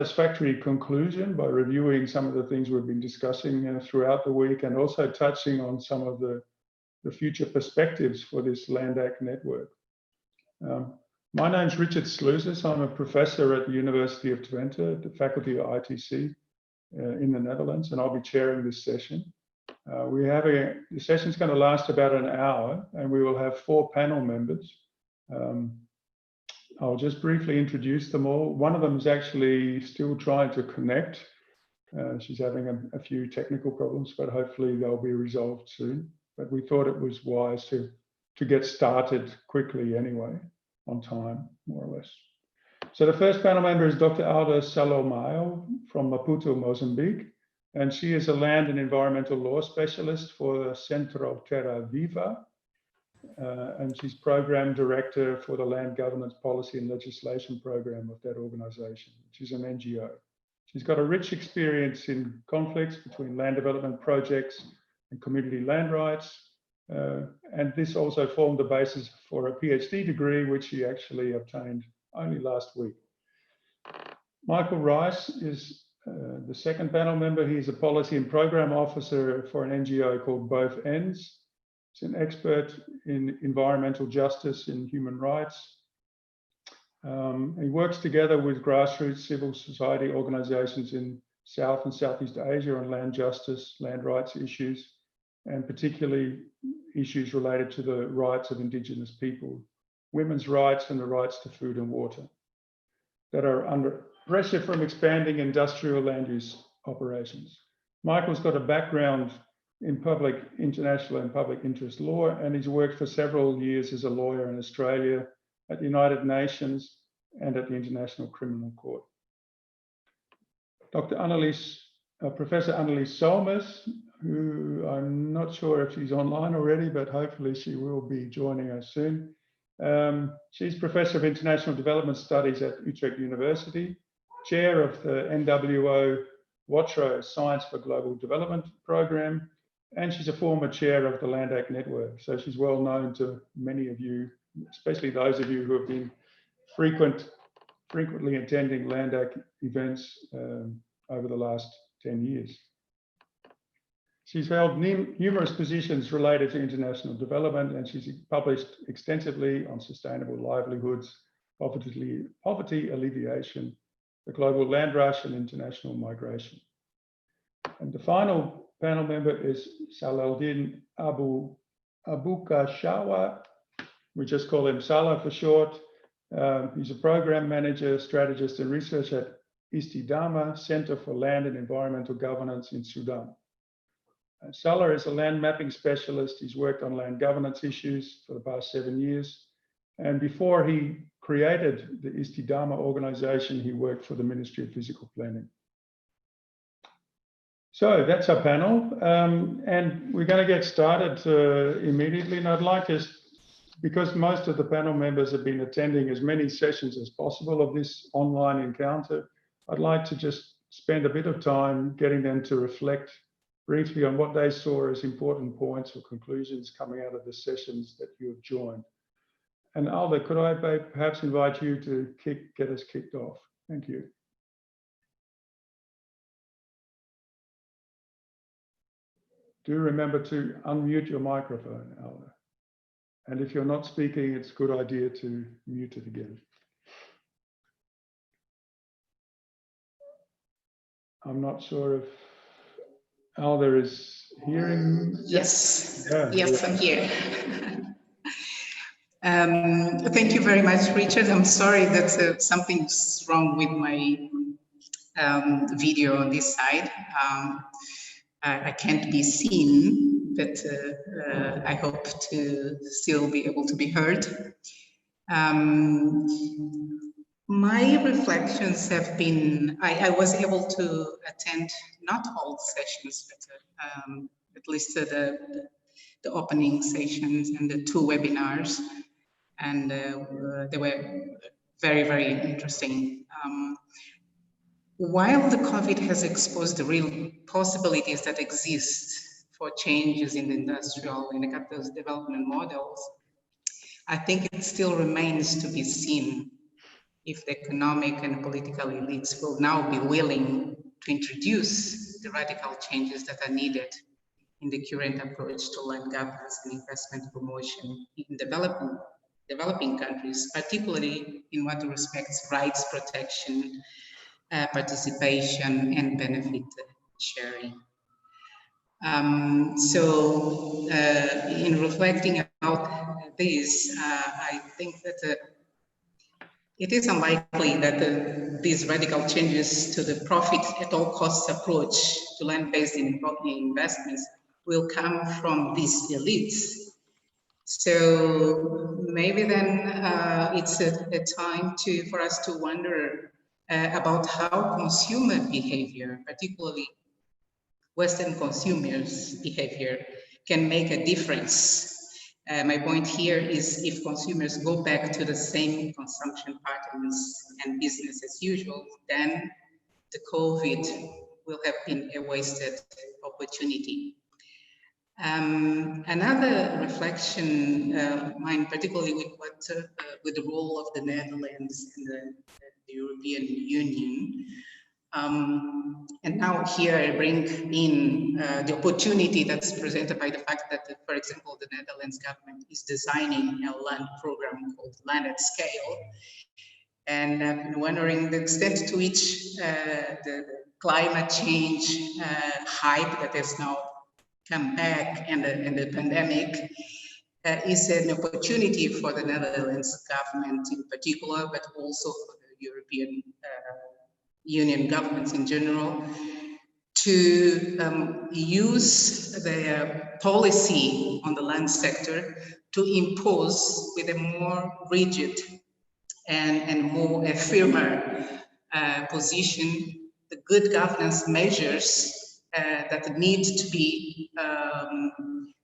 satisfactory conclusion by reviewing some of the things we've been discussing throughout the week, and also touching on some of the future perspectives for this LANDac network. My name's Richard Sluices. I'm a professor at the University of Twente, the Faculty of ITC in the Netherlands, and I'll be chairing this session. The session's going to last about an hour, and we will have 4 panel members. I'll just briefly introduce them all. One of them is actually still trying to connect. She's having a few technical problems, but hopefully they'll be resolved soon. But we thought it was wise to get started quickly anyway, on time, more or less. So the first panel member is Dr. Alda Salomao from Maputo, Mozambique. And she is a land and environmental law specialist for the Centro Terra Viva. And she's program director for the Land Governance Policy and Legislation program of that organization, which is an NGO. She's got a rich experience in conflicts between land development projects and community land rights. And this also formed the basis for a PhD degree, which she actually obtained only last week. Michael Rice is the second panel member. He's a policy and program officer for an NGO called Both Ends. He's an expert in environmental justice and human rights. He works together with grassroots civil society organizations in South and Southeast Asia on land justice, land rights issues, and particularly issues related to the rights of Indigenous people, women's rights, and the rights to food and water that are under pressure from expanding industrial land use operations. Michael's got a background in international and public interest law, and he's worked for several years as a lawyer in Australia, at the United Nations, and at the International Criminal Court. Professor Annelies Solmers, who I'm not sure if she's online already, but hopefully she will be joining us soon. She's Professor of International Development Studies at Utrecht University, Chair of the NWO WATRO Science for Global Development Program, and she's a former chair of the LANDac Network. So she's well known to many of you, especially those of you who have been frequently attending LANDac events over the last 10 years. She's held numerous positions related to international development, and she's published extensively on sustainable livelihoods, poverty alleviation, the global land rush, and international migration. And the final panel member is Salahuddin Abukashawa. We just call him Salah for short. He's a program manager, strategist, and researcher at Istidama Center for Land and Environmental Governance in Sudan. Salah is a land mapping specialist. He's worked on land governance issues for the past 7 years. And before he created the Istidama organization, he worked for the Ministry of Physical Planning. So that's our panel. And we're going to get started immediately. And I'd like to, because most of the panel members have been attending as many sessions as possible of this online encounter, I'd like to just spend a bit of time getting them to reflect briefly on what they saw as important points or conclusions coming out of the sessions that you have joined. And Alda, could I perhaps invite you to get us kicked off? Thank you. Do remember to unmute your microphone, Alda. And if you're not speaking, it's a good idea to mute it again. I'm not sure if Alda is hearing. Yes, yeah. Yes, I'm here. Thank you very much, Richard. I'm sorry that something's wrong with my video on this side. I can't be seen, but I hope to still be able to be heard. My reflections have been, I was able to attend not all sessions, but at least the opening sessions and the 2 webinars. And they were very, very interesting. While the COVID has exposed the real possibilities that exist for changes in the industrial and the capitalist development models, I think it still remains to be seen if the economic and political elites will now be willing to introduce the radical changes that are needed in the current approach to land governance and investment promotion in developing countries, particularly in what respects rights protection, participation, and benefit sharing. In reflecting about this, I think that it is unlikely that these radical changes to the profit at all costs approach to land-based investments will come from these elites. So maybe then it's a time for us to wonder about how consumer behavior, particularly Western consumers' behavior, can make a difference. My point here is if consumers go back to the same consumption patterns and business as usual, then the COVID will have been a wasted opportunity. Another reflection of mine, particularly with the role of the Netherlands in the European Union, and now here I bring in the opportunity that's presented by the fact that, for example, the Netherlands government is designing a land program called Land at Scale. And I'm wondering the extent to which the climate change hype that has now come back and the pandemic is an opportunity for the Netherlands government in particular, but also for the European Union governments in general, to use their policy on the land sector to impose with a more rigid and more a firmer position the good governance measures that need to be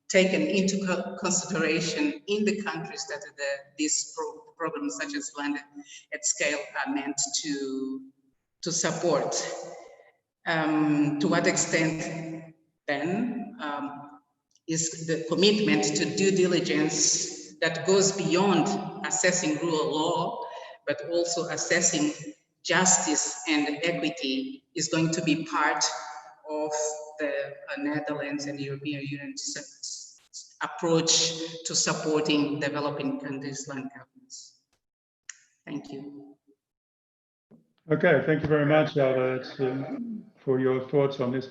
taken into consideration in the countries that these programs such as Land at Scale are meant to support. To what extent then is the commitment to due diligence that goes beyond assessing rule of law, but also assessing justice and equity is going to be part of the Netherlands and European Union's approach to supporting developing countries' land governance. Thank you. Okay, thank you very much, Alda, for your thoughts on this.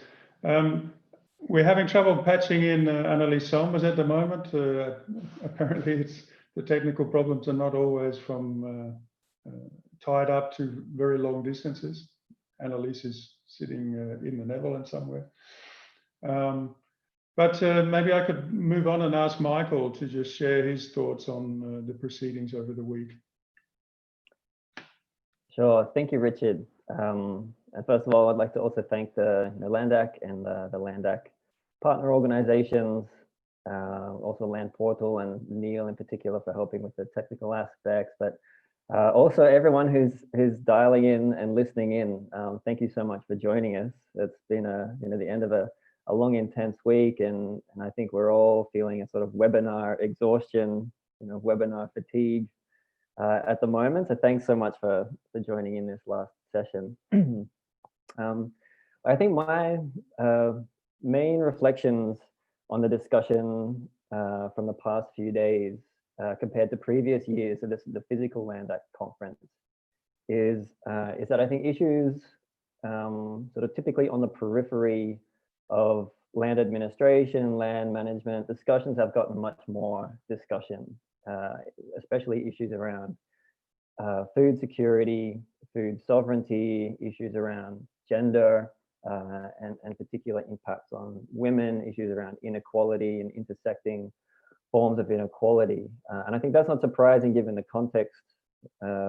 We're having trouble patching in Annelies Solmers at the moment. Apparently, the technical problems are not always from tied up to very long distances. Annelies is sitting in the Netherlands somewhere. But maybe I could move on and ask Michael to just share his thoughts on the proceedings over the week. Sure. Thank you, Richard. And first of all, I'd like to also thank the LANDac and the LANDac partner organizations, also Land Portal and Neil in particular for helping with the technical aspects, but also everyone who's dialing in and listening in. Thank you so much for joining us. It's been the end of a long, intense week, and I think we're all feeling a sort of webinar exhaustion, webinar fatigue. At the moment, so thanks so much for joining in this last session. I think my main reflections on the discussion from the past few days compared to previous years, so this is the physical LANDac conference, is that I think issues sort of typically on the periphery of land administration, land management discussions have gotten much more discussion. Especially issues around food security, food sovereignty, issues around gender, and particular impacts on women, issues around inequality and intersecting forms of inequality. And I think that's not surprising given the context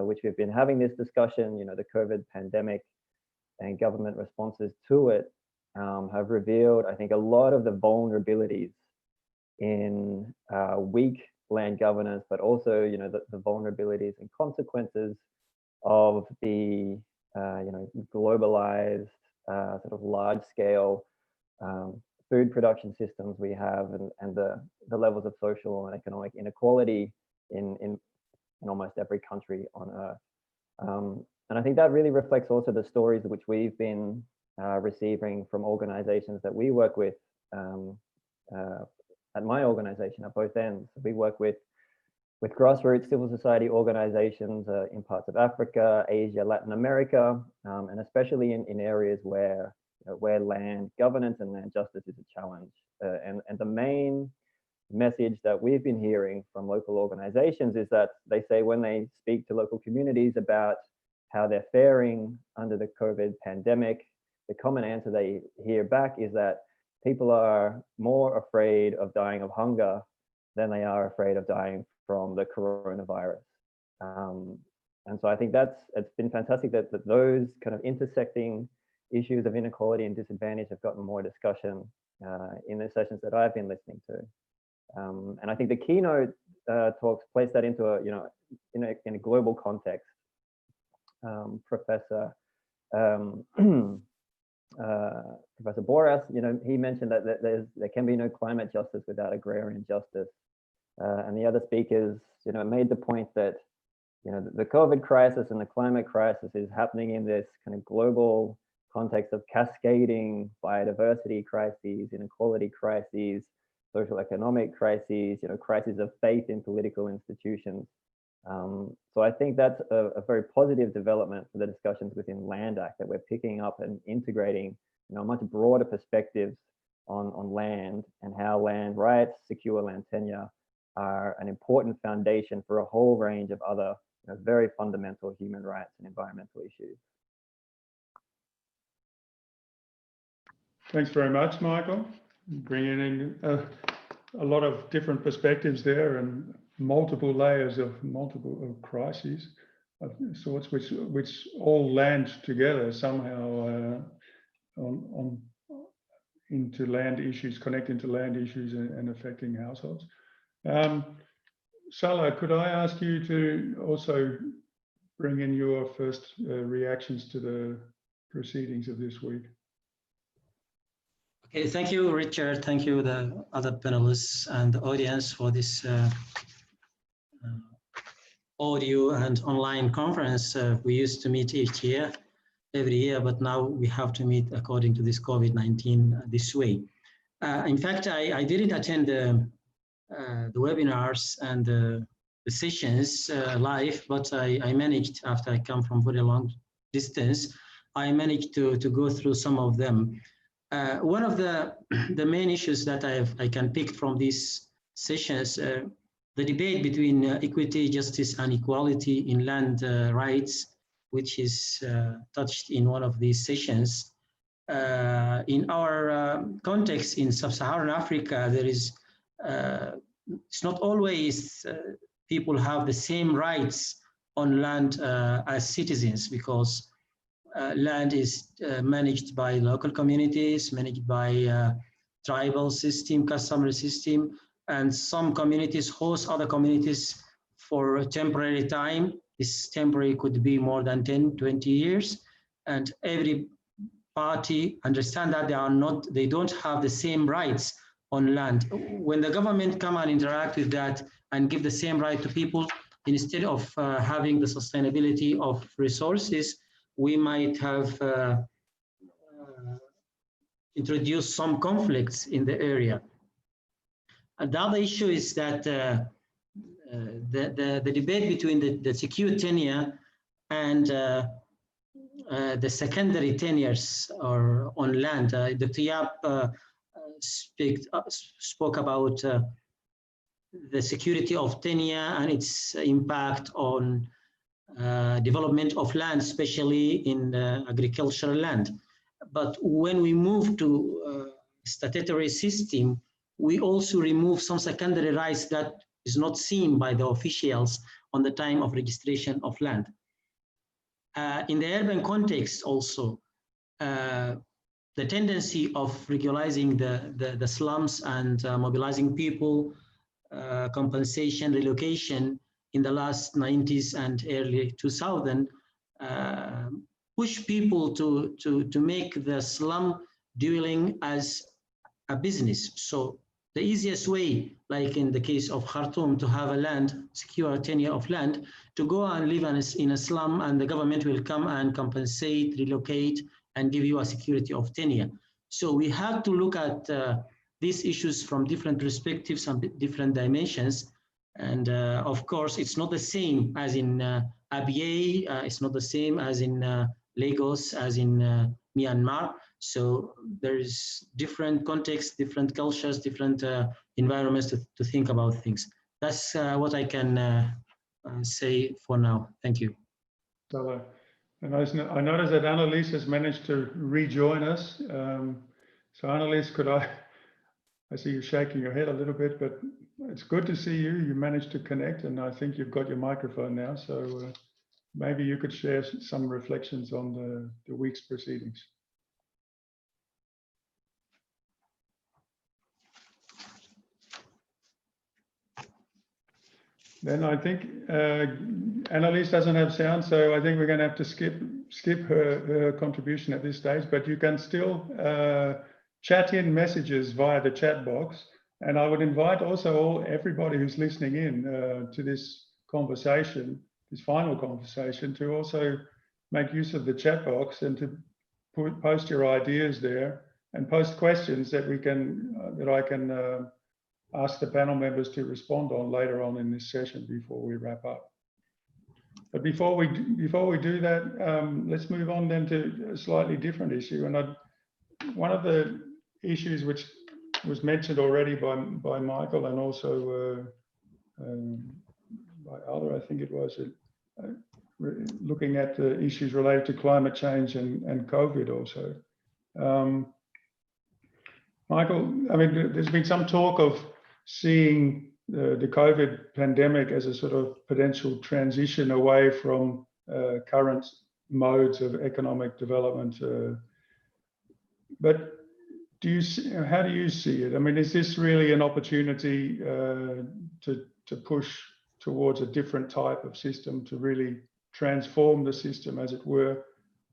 which we've been having this discussion. The COVID pandemic and government responses to it have revealed, I think, a lot of the vulnerabilities in weak land governance, but also, the vulnerabilities and consequences of the, globalized, sort of large-scale food production systems we have, and the levels of social and economic inequality in almost every country on Earth. And I think that really reflects also the stories which we've been receiving from organizations that we work with at my organization at both ends. We work with grassroots civil society organizations in parts of Africa, Asia, Latin America, and especially in areas where land governance and land justice is a challenge. And the main message that we've been hearing from local organizations is that they say when they speak to local communities about how they're faring under the COVID pandemic, the common answer they hear back is that people are more afraid of dying of hunger than they are afraid of dying from the coronavirus. And so I think it's been fantastic that those kind of intersecting issues of inequality and disadvantage have gotten more discussion in the sessions that I've been listening to. And I think the keynote talks place that into in a global context. Professor Boras, he mentioned that there can be no climate justice without agrarian justice. And the other speakers, made the point that, the COVID crisis and the climate crisis is happening in this kind of global context of cascading biodiversity crises, inequality crises, social economic crises, crises of faith in political institutions. So I think that's a very positive development for the discussions within LANDac, that we're picking up and integrating, much broader perspectives on land and how land rights, secure land tenure are an important foundation for a whole range of other very fundamental human rights and environmental issues. Thanks very much, Michael. Bringing in a lot of different perspectives there and multiple layers of crises of sorts, which all land together somehow into land issues, connect into land issues and affecting households. Salah, could I ask you to also bring in your first reactions to the proceedings of this week? Okay, thank you, Richard. Thank you, the other panelists and the audience for this audio and online conference. We used to meet each year, every year, but now we have to meet according to this COVID-19 this way. In fact, I didn't attend the webinars and the sessions live, but I managed, after I come from very long distance, I managed to go through some of them. One of the main issues that I can pick from these sessions, the debate between equity, justice, and equality in land rights, which is touched in one of these sessions. In our context in sub-Saharan Africa, there is it's not always people have the same rights on land as citizens, because land is managed by local communities, managed by tribal system, customary system, and some communities host other communities for a temporary time. This temporary could be more than 10, 20 years, and every party understand that they don't have the same rights on land. When the government come and interact with that and give the same right to people, instead of having the sustainability of resources, we might have introduced some conflicts in the area. And the other issue is that the debate between the secure tenure and the secondary tenures or on land. Dr. Yap spoke about the security of tenure and its impact on development of land, especially in agricultural land. But when we move to statutory system, we also remove some secondary rights that is not seen by the officials on the time of registration of land. In the urban context also, the tendency of regularizing the slums and mobilizing people, compensation, relocation in the last 90s and early 2000 push people to make the slum dwelling as a business. So the easiest way, like in the case of Khartoum, to have a land, secure tenure of land, to go and live in a slum, and the government will come and compensate, relocate, and give you a security of tenure. So we have to look at these issues from different perspectives and different dimensions. And of course, it's not the same as in Abyei, it's not the same as in Lagos, as in Myanmar. So there's different contexts, different cultures, different environments to think about things. That's what I can say for now. Thank you. So, I noticed that Annelies has managed to rejoin us. So Annelies, I see you shaking your head a little bit, but it's good to see you. You managed to connect, and I think you've got your microphone now. So maybe you could share some reflections on the week's proceedings. Then I think Annelies doesn't have sound, so I think we're going to have to skip her contribution at this stage. But you can still chat in messages via the chat box, and I would invite also everybody who's listening in to this conversation, this final conversation, to also make use of the chat box and to post your ideas there and post questions that I can ask the panel members to respond on later on in this session before we wrap up. But before we do that, let's move on then to a slightly different issue. And one of the issues which was mentioned already by Michael and also by Ala, I think it was, looking at the issues related to climate change and COVID also. Michael, I mean, there's been some talk of seeing the COVID pandemic as a sort of potential transition away from current modes of economic development. But how do you see it? I mean, is this really an opportunity to push towards a different type of system, to really transform the system, as it were?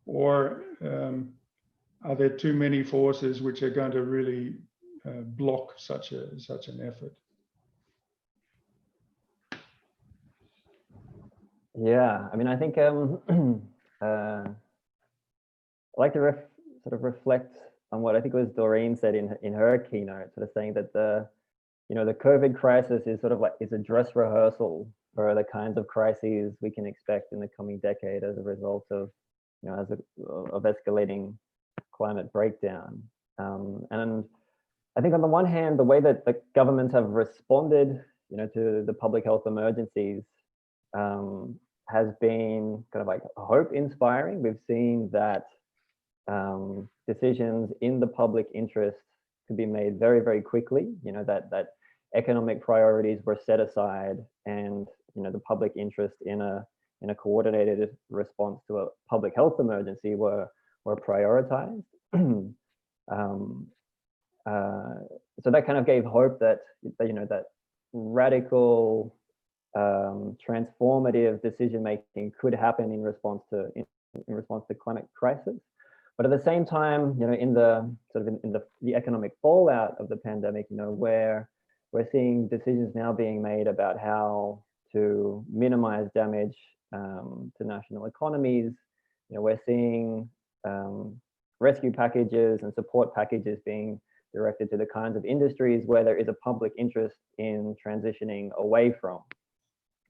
Or are there too many forces which are going to really block such an effort? Yeah, I mean, I think I'd like to sort of reflect on what I think it was Doreen said in her keynote, sort of saying that the COVID crisis is sort of like a dress rehearsal for the kinds of crises we can expect in the coming decade as a result of of escalating climate breakdown. And I think on the one hand, the way that the governments have responded, to the public health emergencies has been kind of like hope inspiring. We've seen that decisions in the public interest could be made very, very quickly, that economic priorities were set aside, and, the public interest in a coordinated response to a public health emergency were prioritized. So that kind of gave hope that that radical transformative decision making could happen in response to climate crisis. But at the same time, in the economic fallout of the pandemic, where we're seeing decisions now being made about how to minimize damage to national economies. We're seeing rescue packages and support packages being directed to the kinds of industries where there is a public interest in transitioning away from.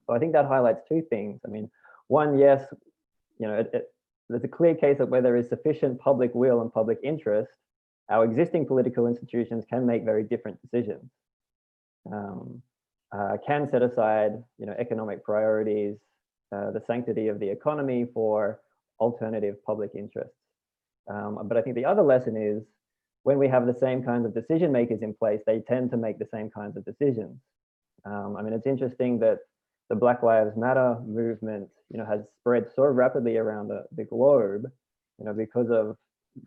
So I think that highlights two things. I mean, one, yes, there's a clear case of where there is sufficient public will and public interest, our existing political institutions can make very different decisions. Can set aside, economic priorities, the sanctity of the economy for alternative public interests. But I think the other lesson is when we have the same kinds of decision makers in place, they tend to make the same kinds of decisions. I mean, it's interesting that the Black Lives Matter movement, has spread so rapidly around the globe, because of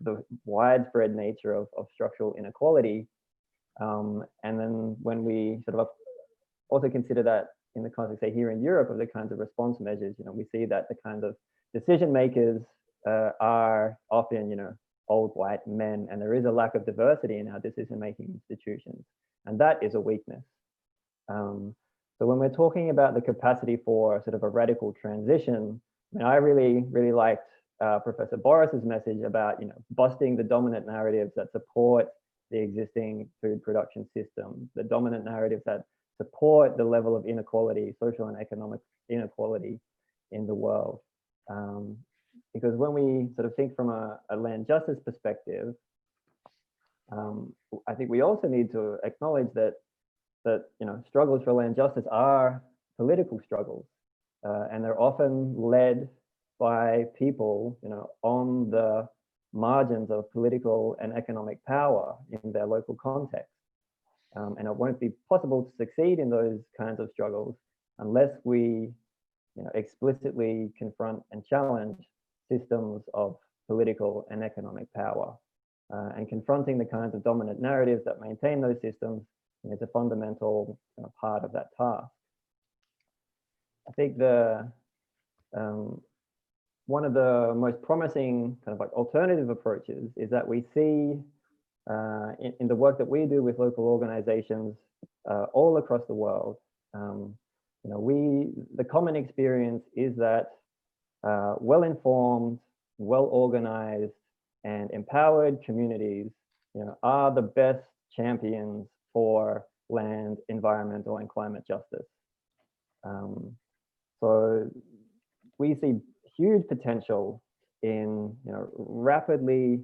the widespread nature of structural inequality. And then when we sort of also consider that in the context, say, here in Europe, of the kinds of response measures, we see that the kinds of decision makers are often, old white men, and there is a lack of diversity in our decision-making institutions, and that is a weakness. So when we're talking about the capacity for sort of a radical transition, I mean, I really liked Professor Boris's message about, busting the dominant narratives that support the existing food production system, the dominant narratives that support the level of inequality, social and economic inequality in the world. Because when we sort of think from a land justice perspective, I think we also need to acknowledge that struggles for land justice are political struggles, and they're often led by people, on the margins of political and economic power in their local context. And it won't be possible to succeed in those kinds of struggles unless we, explicitly confront and challenge systems of political and economic power. And confronting the kinds of dominant narratives that maintain those systems is a fundamental part of that task. I think one of the most promising kind of like alternative approaches is that we see in the work that we do with local organizations all across the world. The common experience is that well-informed, well-organized, and empowered communities, are the best champions for land, environmental, and climate justice. So we see huge potential in rapidly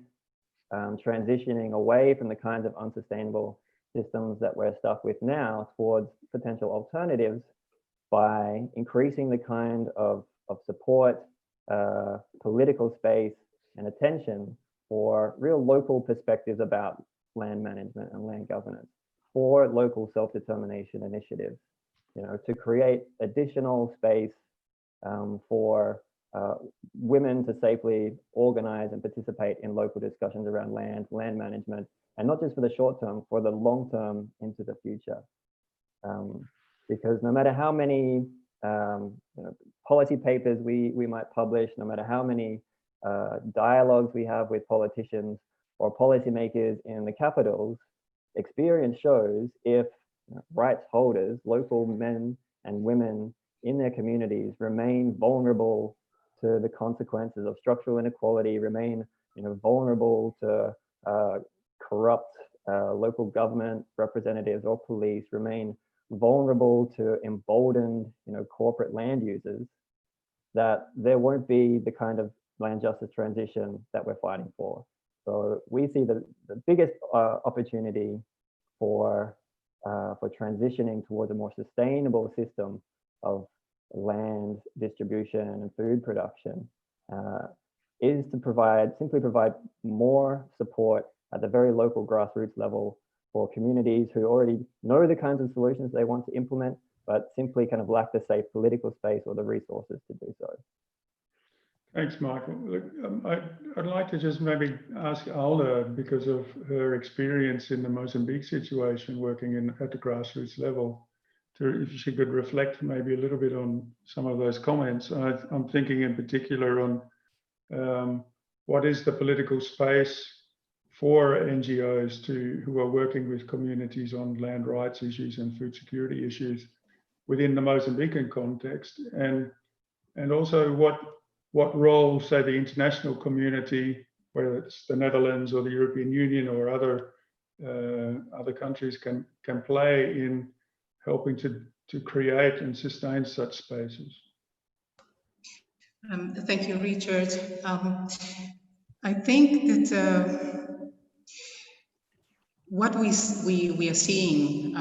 transitioning away from the kinds of unsustainable systems that we're stuck with now towards potential alternatives by increasing the kind of support, political space, and attention for real local perspectives about land management and land governance, for local self-determination initiatives, to create additional space for women to safely organize and participate in local discussions around land management, and not just for the short term, for the long term into the future. Because no matter how many policy papers we might publish, no matter how many dialogues we have with politicians or policymakers in the capitals, experience shows if rights holders, local men and women in their communities remain vulnerable to the consequences of structural inequality, remain vulnerable to corrupt local government representatives or police, remain vulnerable to emboldened corporate land users, that there won't be the kind of land justice transition that we're fighting for. So we see the biggest opportunity for transitioning towards a more sustainable system of land distribution and food production is to simply provide more support at the very local grassroots level for communities who already know the kinds of solutions they want to implement, but simply kind of lack the safe political space or the resources to do so. Thanks, Michael. Look, I'd like to just maybe ask Alda, because of her experience in the Mozambique situation, working at the grassroots level, if she could reflect maybe a little bit on some of those comments. I'm thinking in particular on what is the political space for NGOs who are working with communities on land rights issues and food security issues within the Mozambican context, and also what role, say, the international community, whether it's the Netherlands or the European Union or other countries, can play in helping to create and sustain such spaces. Thank you, Richard. I think that what we are seeing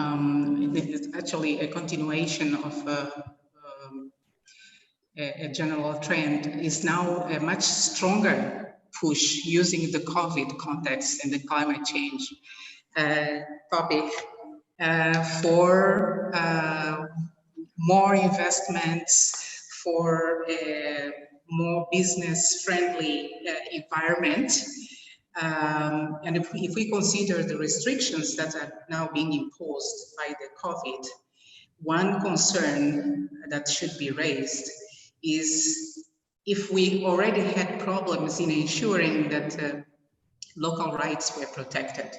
is actually a continuation of a general trend, is now a much stronger push using the COVID context and the climate change topic for more investments, for a more business-friendly environment. And if we consider the restrictions that are now being imposed by the COVID, one concern that should be raised is if we already had problems in ensuring that local rights were protected,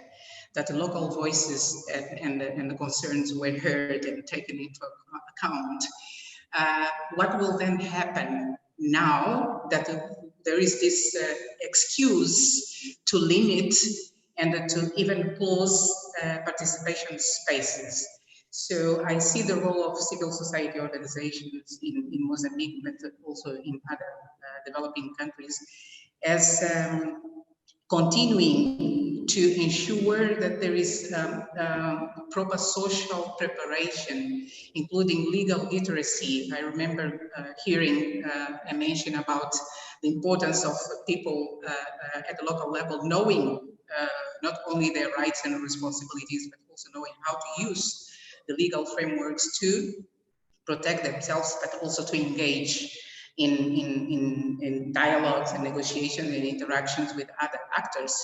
that the local voices and the concerns were heard and taken into account. What will then happen now that there is this excuse to limit and to even close participation spaces? So I see the role of civil society organizations in Mozambique, but also in other developing countries, as continuing to ensure that there is proper social preparation, including legal literacy. I remember hearing a mention about the importance of people at the local level knowing not only their rights and responsibilities, but also knowing how to use the legal frameworks to protect themselves, but also to engage in dialogues and negotiations and interactions with other actors,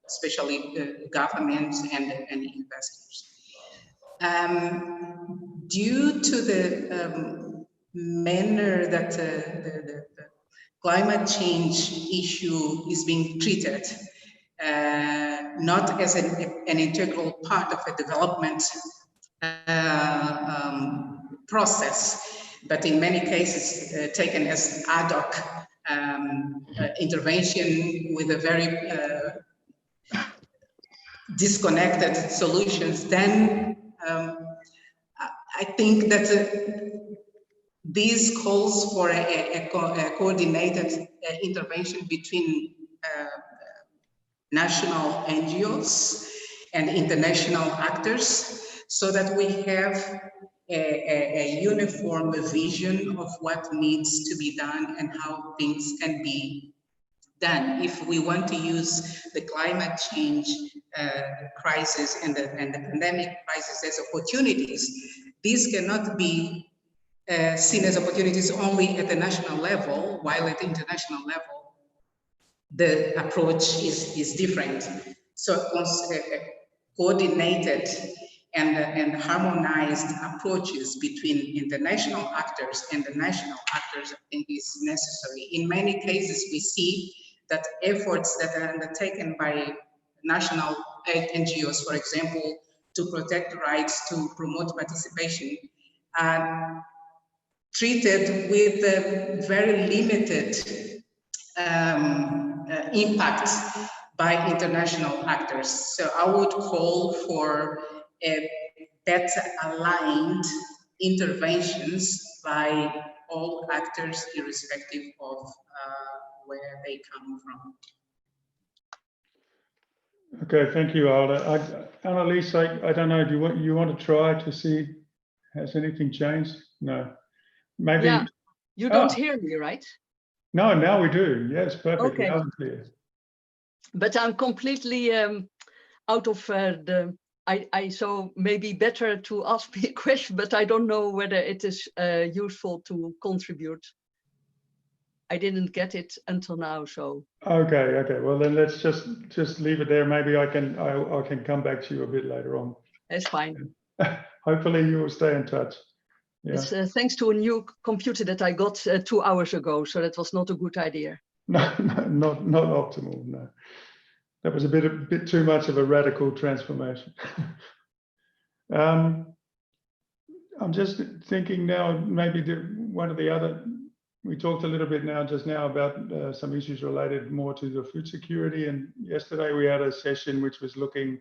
especially governments and investors. Due to the manner that the climate change issue is being treated, not as an integral part of a development process, but in many cases taken as ad hoc intervention with a very disconnected solutions, then I think that these calls for a coordinated intervention between national NGOs and international actors, so that we have a uniform vision of what needs to be done and how things can be done. If we want to use the climate change crisis and the pandemic crisis as opportunities, these cannot be seen as opportunities only at the national level, while at the international level, the approach is different. So coordinated and harmonized approaches between international actors and the national actors, I think, is necessary. In many cases, we see that efforts that are undertaken by national NGOs, for example, to protect rights, to promote participation, are treated with very limited impact by international actors. So I would call for a better aligned interventions by all actors, irrespective of where they come from. Okay, thank you, Alda. Annalise, I don't know, do you want to try to see, has anything changed? No. Maybe. Yeah, you don't hear me, right? No, now we do. Yes, perfect. Okay. Loud and clear. But I'm completely out of so maybe better to ask me a question, but I don't know whether it is useful to contribute. I didn't get it until now, so. Okay. Well, then let's just leave it there. Maybe I can come back to you a bit later on. That's fine. Hopefully you will stay in touch. Yeah. It's thanks to a new computer that I got 2 hours ago, so that was not a good idea. No, not optimal. No, that was a bit too much of a radical transformation. I'm just thinking now, maybe one of the other. We talked a little bit just now about some issues related more to the food security, and yesterday we had a session which was looking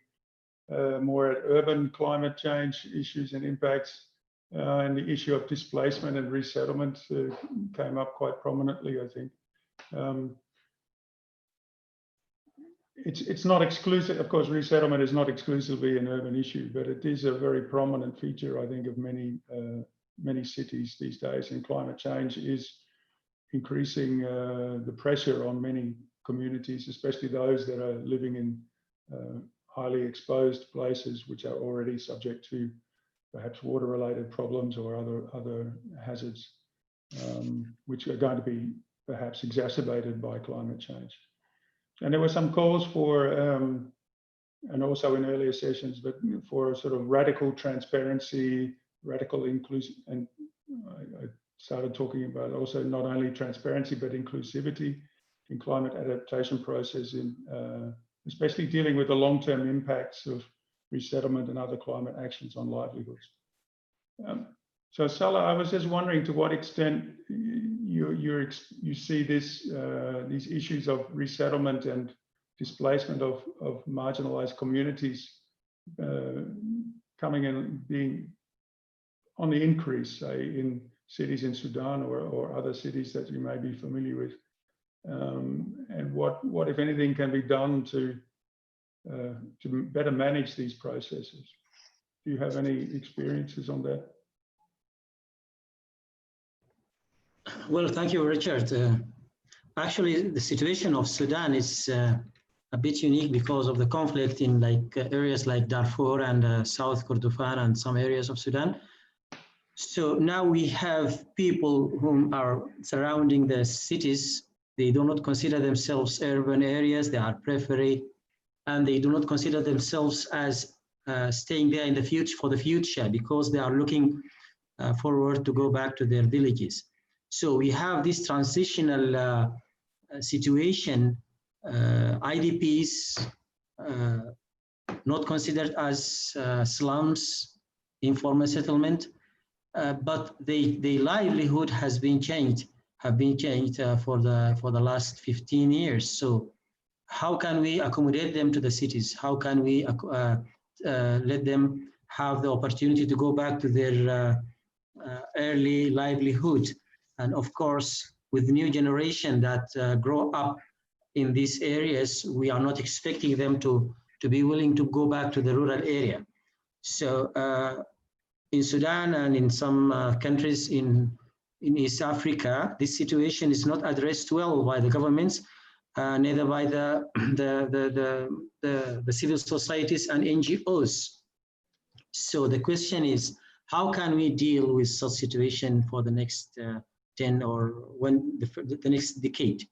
more at urban climate change issues and impacts, and the issue of displacement and resettlement came up quite prominently, I think. It's not exclusive, of course, resettlement is not exclusively an urban issue, but it is a very prominent feature, I think, of many cities these days, and climate change is increasing the pressure on many communities, especially those that are living in highly exposed places, which are already subject to perhaps water-related problems or other hazards, which are going to be perhaps exacerbated by climate change. And there were some calls for, and also in earlier sessions, but for sort of radical transparency, radical inclusion, and I started talking about also not only transparency but inclusivity climate adaptation process, especially dealing with the long-term impacts of resettlement and other climate actions on livelihoods. So Salah, I was just wondering to what extent you see these issues of resettlement and displacement of marginalized communities coming and being on the increase, say, in cities in Sudan or other cities that you may be familiar with, and what, if anything, can be done to better manage these processes? Do you have any experiences on that? Well, thank you, Richard. Actually, the situation of Sudan is a bit unique because of the conflict in areas like Darfur and South Kordofan and some areas of Sudan. So now we have people whom are surrounding the cities. They do not consider themselves urban areas, they are periphery, and they do not consider themselves as staying there in the future for the future, because they are looking forward to go back to their villages. So we have this transitional situation, IDPs not considered as slums, informal settlement, but their livelihood have been changed for the last 15 years. So how can we accommodate them to the cities? How can we let them have the opportunity to go back to their early livelihood? And of course, with the new generation that grow up in these areas, we are not expecting them to be willing to go back to the rural area. So in Sudan and in some countries in East Africa, this situation is not addressed well by the governments, neither by the civil societies and NGOs. So the question is, how can we deal with such situation for the next 10 or the next decade?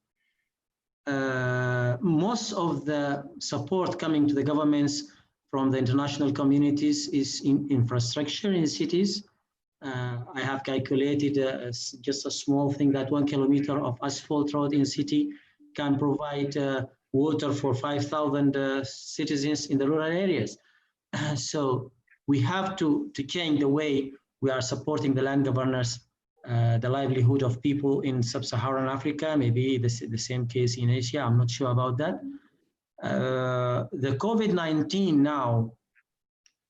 Most of the support coming to the governments from the international communities is in infrastructure in cities. I have calculated just a small thing that 1 kilometer of asphalt road in city can provide water for 5,000 citizens in the rural areas. So we have to change the way we are supporting the land governors, the livelihood of people in sub-Saharan Africa, maybe the same case in Asia, I'm not sure about that. The COVID-19 now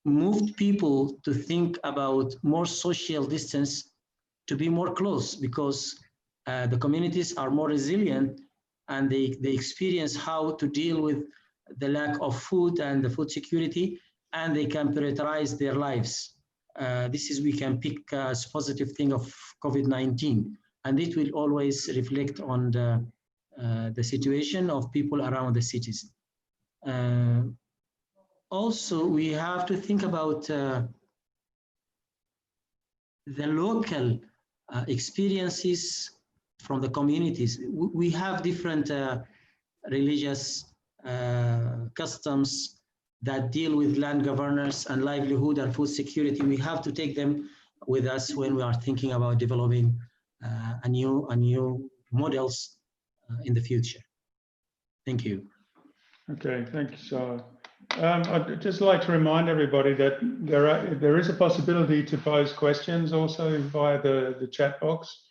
moved people to think about more social distance, to be more close, because the communities are more resilient and they experience how to deal with the lack of food and the food security, and they can prioritize their lives. We can pick as positive thing of COVID-19, and it will always reflect on the situation of people around the cities. Also, we have to think about the local experiences from the communities. We have different religious customs that deal with land governance and livelihood and food security. We have to take them with us when we are thinking about developing a new models in the future. Thank you. Okay, thank you, Sarah. I'd just like to remind everybody that there is a possibility to pose questions also via the chat box.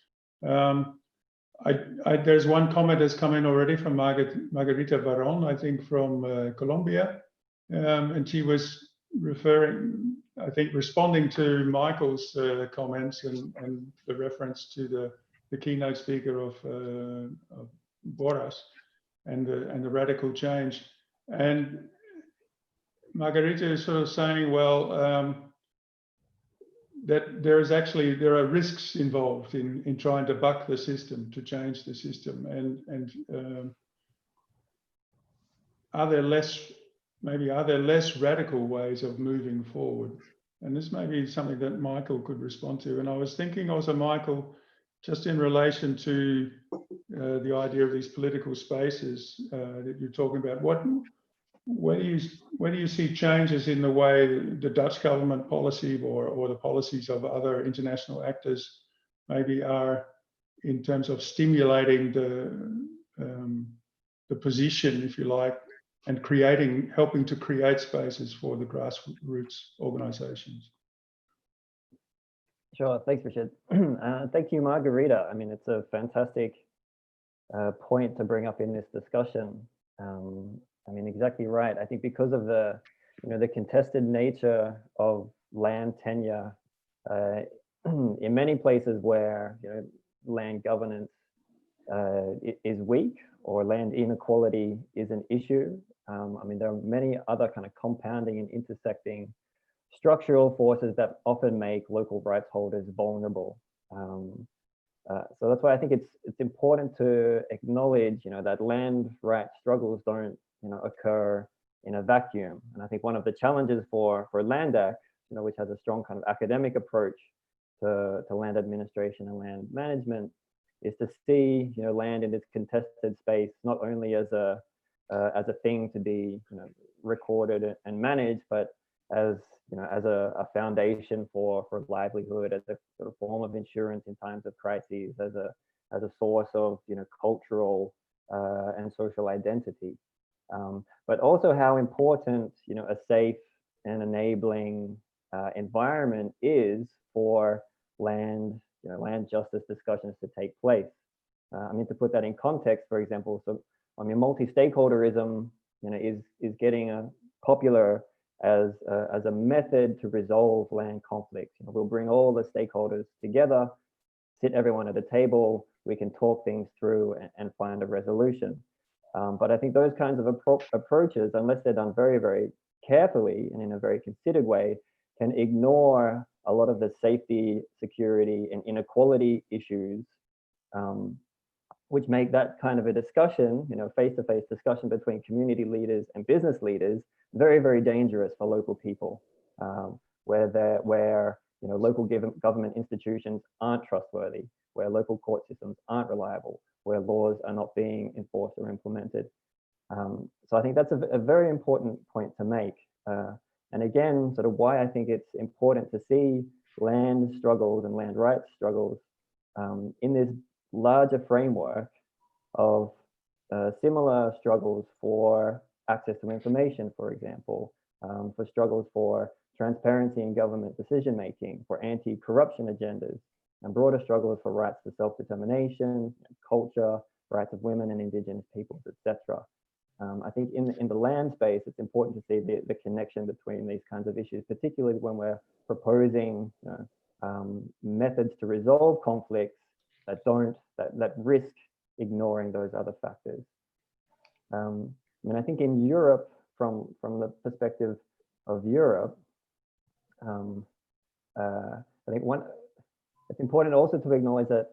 There's one comment that's come in already from Margarita Baron, I think from Colombia, and she was responding to Michael's comments and the reference to the keynote speaker of Boras and the radical change. And Margarita is sort of saying, well, that there are risks involved in trying to buck the system, to change the system, and are there less radical ways of moving forward? And this may be something that Michael could respond to. And I was thinking also, Michael, just in relation to the idea of these political spaces that you're talking about, where do you see changes in the way the Dutch government policy or the policies of other international actors maybe are in terms of stimulating the position, if you like, and helping to create spaces for the grassroots organizations. Sure, thanks, Richard. Thank you, Margarita. I mean, it's a fantastic point to bring up in this discussion. I mean, exactly right. I think because of the, the contested nature of land tenure, in many places where land governance is weak or land inequality is an issue. I mean, there are many other kind of compounding and intersecting structural forces that often make local rights holders vulnerable. So that's why I think it's important to acknowledge, that land rights struggles don't, occur in a vacuum. And I think one of the challenges for LANDac, which has a strong kind of academic approach to land administration and land management, is to see, land in this contested space not only as a thing to be, recorded and managed, but as as a foundation for livelihood, as a sort of form of insurance in times of crises, as a source of cultural and social identity, but also how important a safe and enabling environment is for land justice discussions to take place. I mean, to put that in context, for example, so I mean, multi-stakeholderism is getting popular as a method to resolve land conflicts. We'll bring all the stakeholders together, sit everyone at a table, we can talk things through and find a resolution. But I think those kinds of approaches, unless they're done very, very carefully and in a very considered way, can ignore a lot of the safety, security, and inequality issues, which make that kind of a discussion, face-to-face discussion between community leaders and business leaders, very, very dangerous for local people, where local government institutions aren't trustworthy, where local court systems aren't reliable, where laws are not being enforced or implemented. So I think that's a very important point to make. And again, sort of why I think it's important to see land struggles and land rights struggles in this larger framework of similar struggles for access to information, for example, for struggles for transparency in government decision-making, for anti-corruption agendas, and broader struggles for rights to self-determination, culture, rights of women and indigenous peoples, etc. I think in the land space, it's important to see the connection between these kinds of issues, particularly when we're proposing methods to resolve conflicts that risk ignoring those other factors. I mean, I think in Europe, from the perspective of Europe, I think it's important also to acknowledge that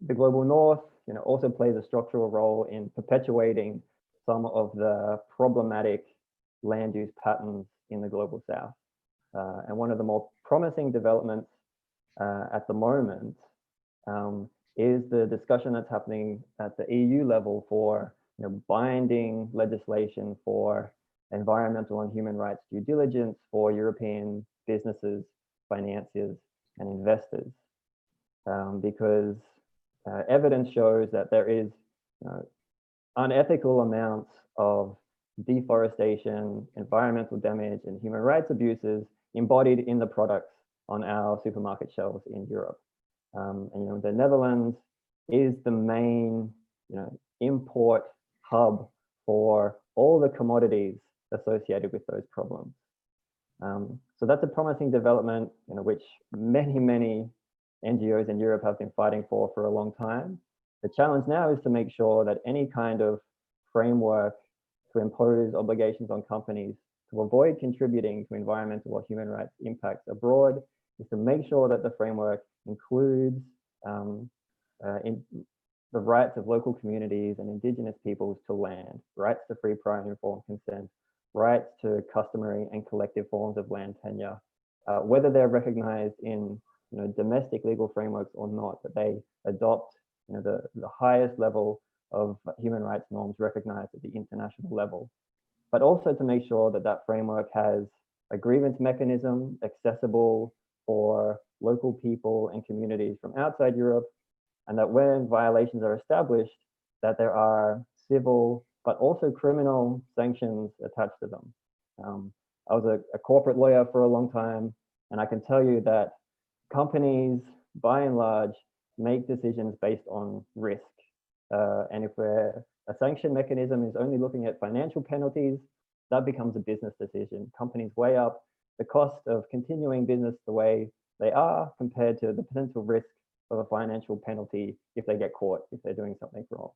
the global north also plays a structural role in perpetuating some of the problematic land use patterns in the global south. And one of the more promising developments at the moment is the discussion that's happening at the EU level for binding legislation for environmental and human rights due diligence for European businesses, financiers, and investors, because evidence shows that there is unethical amounts of deforestation, environmental damage, and human rights abuses embodied in the products on our supermarket shelves in Europe. And the Netherlands is the main import hub for all the commodities associated with those problems. So that's a promising development, which many NGOs in Europe have been fighting for a long time. The challenge now is to make sure that any kind of framework to impose obligations on companies to avoid contributing to environmental or human rights impacts abroad is to make sure that the framework includes in the rights of local communities and indigenous peoples to land, rights to free, prior, and informed consent, rights to customary and collective forms of land tenure, whether they're recognized in domestic legal frameworks or not, that they adopt the highest level of human rights norms recognized at the international level, but also to make sure that that framework has a grievance mechanism accessible for local people and communities from outside Europe, and that when violations are established, that there are civil but also criminal sanctions attached to them. I was a corporate lawyer for a long time, and I can tell you that companies, by and large, make decisions based on risk. And if a sanction mechanism is only looking at financial penalties, that becomes a business decision. Companies weigh up the cost of continuing business the way they are compared to the potential risk of a financial penalty if they get caught, if they're doing something wrong.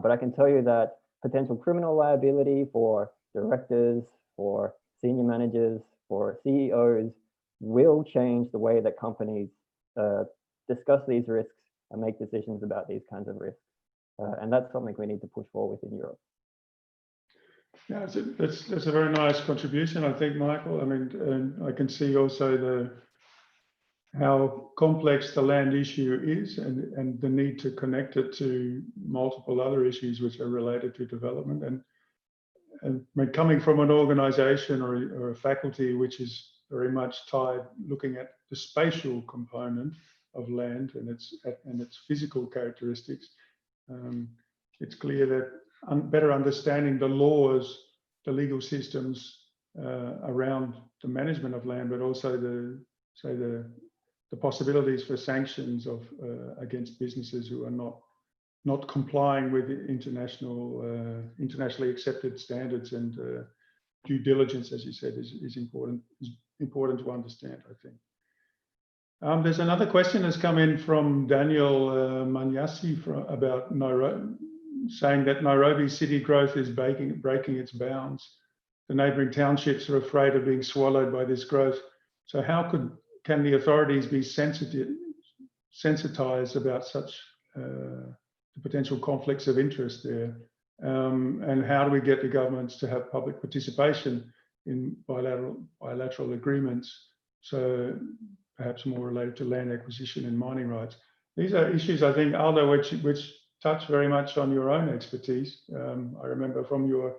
But I can tell you that potential criminal liability for directors, for senior managers, for CEOs will change the way that companies discuss these risks and make decisions about these kinds of risks. And that's something we need to push forward within Europe. Yeah, that's a very nice contribution, I think, Michael. I mean, I can see also how complex the land issue is, and the need to connect it to multiple other issues which are related to development. And coming from an organization or a faculty which is very much tied, looking at the spatial component of land and its physical characteristics, it's clear that better understanding the laws, the legal systems around the management of land, but also the possibilities for sanctions against businesses who are not complying with internationally accepted standards, and due diligence, as you said, is important to understand, I think. There's another question that's come in from Daniel Manyasi about Nairobi, saying that Nairobi city growth is breaking its bounds. The neighbouring townships are afraid of being swallowed by this growth. So how can the authorities be sensitized about such the potential conflicts of interest there? And how do we get the governments to have public participation in bilateral agreements? So perhaps more related to land acquisition and mining rights. These are issues, I think, Aldo, which touch very much on your own expertise. I remember from your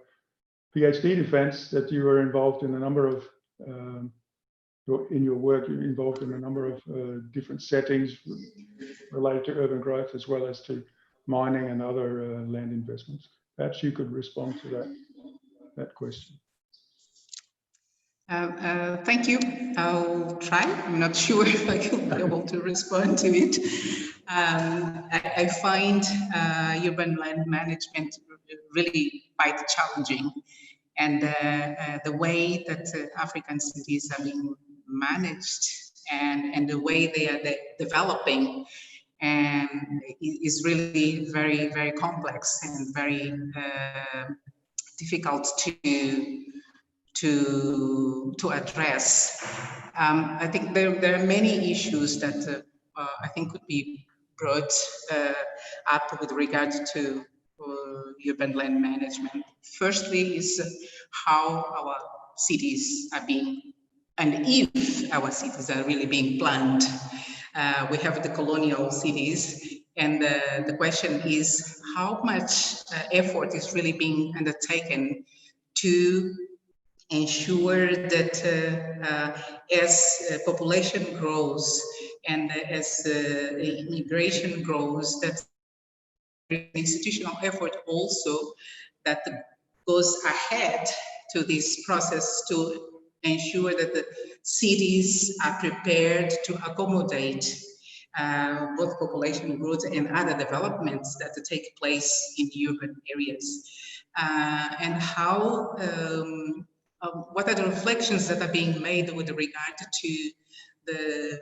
PhD defense that you were involved in a number of, in your work, you're involved in a number of different settings related to urban growth as well as to mining and other land investments. Perhaps you could respond to that question. Thank you. I'll try. I'm not sure if I will be able to respond to it. I find urban land management really quite challenging, and the way that African cities are being managed and the way they are developing is really very, very complex and very difficult to address. I think there are many issues that I think could be brought up with regard to urban land management. Firstly is how our cities are being, and if our cities are really being planned. We have the colonial cities, and the question is how much effort is really being undertaken to ensure that as population grows and as immigration grows, that institutional effort also that goes ahead to this process to ensure that the cities are prepared to accommodate both population growth and other developments that take place in urban areas. And how what are the reflections that are being made with regard to the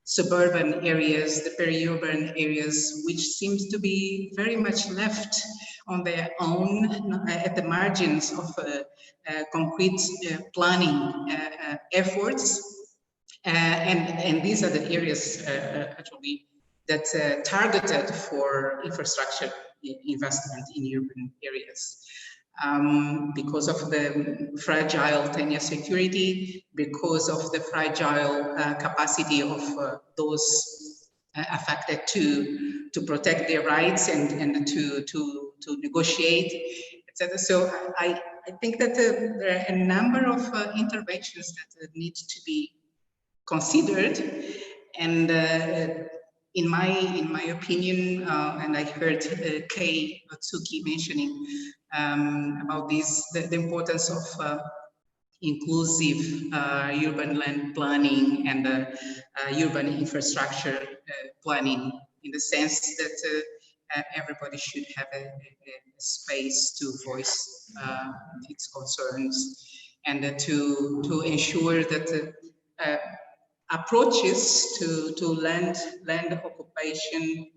suburban areas, the peri-urban areas, which seems to be very much left on their own at the margins of concrete planning efforts. And these are the areas actually that targeted for infrastructure investment in urban areas. Because of the fragile tenure security, because of the fragile capacity of those affected to protect their rights and to negotiate, etc. So I think that there are a number of interventions that need to be considered, and in my opinion, and I heard Kay Otsuki mentioning about this, the importance of inclusive urban land planning and urban infrastructure planning, in the sense that everybody should have a space to voice its concerns, and to ensure that approaches to land occupation,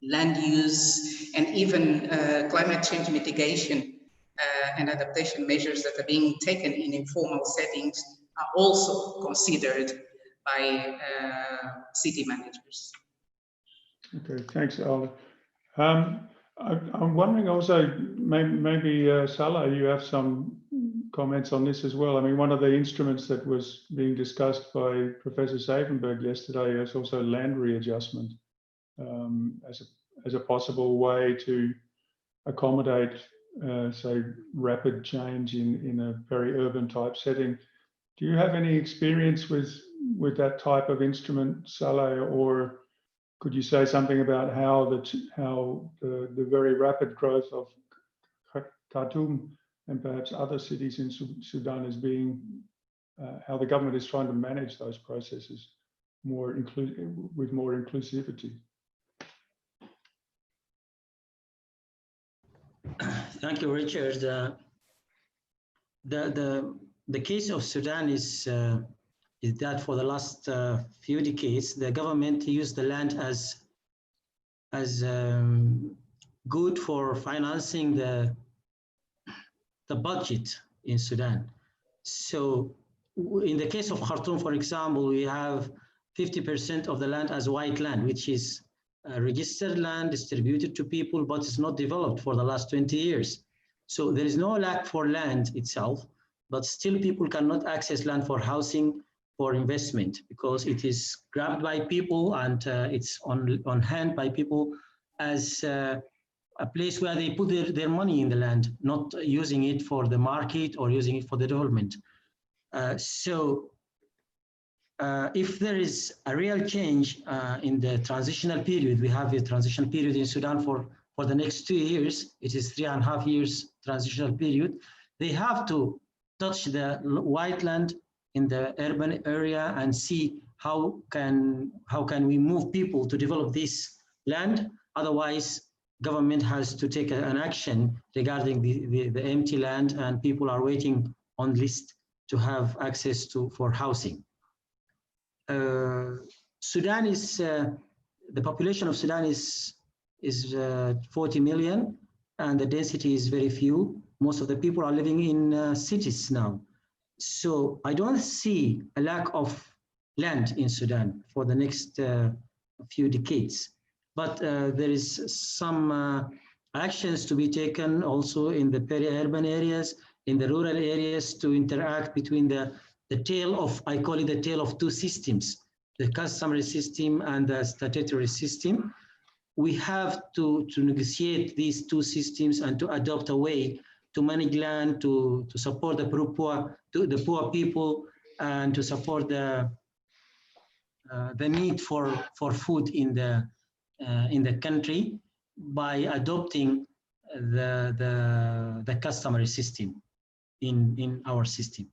land use, and even climate change mitigation and adaptation measures that are being taken in informal settings are also considered by city managers. Okay, thanks, Alda. I'm wondering also, maybe Salah, you have some comments on this as well. I mean, one of the instruments that was being discussed by Professor Savenberg yesterday is also land readjustment as a possible way to accommodate, say, rapid change in a very urban type setting. Do you have any experience with that type of instrument, Salah, or could you say something about how the very rapid growth of Khartoum and perhaps other cities in Sudan is being, how the government is trying to manage those processes with more inclusivity? Thank you, Richard. The case of Sudan is that for the last few decades, the government used the land as good for financing the budget in Sudan. So in the case of Khartoum, for example, we have 50% of the land as white land, which is registered land distributed to people, but it's not developed for the last 20 years. So there is no lack for land itself, but still people cannot access land for housing, for investment, because it is grabbed by people and it's on hand by people as a place where they put their money in the land, not using it for the market or using it for the development. If there is a real change in the transitional period, we have a transitional period in Sudan for the next 2 years. It is 3.5 years transitional period. They have to touch the white land in the urban area and see how can we move people to develop this land. Otherwise, government has to take an action regarding the empty land, and people are waiting on list to have access for housing. Sudan is the population of Sudan is 40 million, and the density is very few. Most of the people are living in cities now. So I don't see a lack of land in Sudan for the next few decades. But there is some actions to be taken also in the peri-urban areas, in the rural areas, to interact between the tale of, I call it the tale of two systems, the customary system and the statutory system. We have to negotiate these two systems and to adopt a way to manage land, to support the poor people, and to support the need for food in the country by adopting the customary system in our system.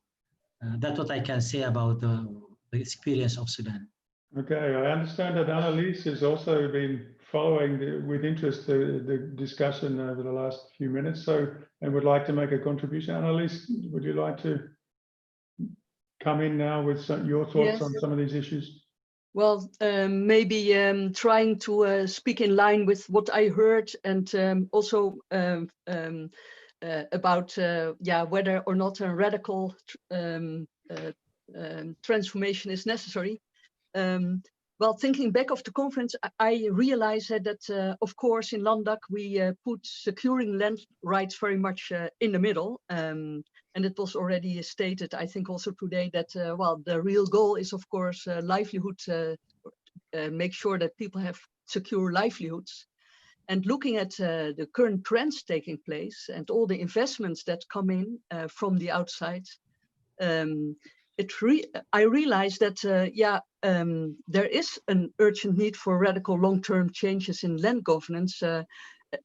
That's what I can say about the experience of Sudan. Okay, I understand that Annelies has also been following with interest the discussion over the last few minutes, and would like to make a contribution. Annelies, would you like to come in now with your thoughts on some of these issues? Well, maybe trying to speak in line with what I heard, and also about whether or not a radical transformation is necessary. Well, thinking back of the conference, I realized that, of course, in LANDac, we put securing land rights very much in the middle. And it was already stated, I think also today, that, well, the real goal is, of course, livelihood, make sure that people have secure livelihoods. And looking at the current trends taking place and all the investments that come in from the outside, I realized that there is an urgent need for radical long-term changes in land governance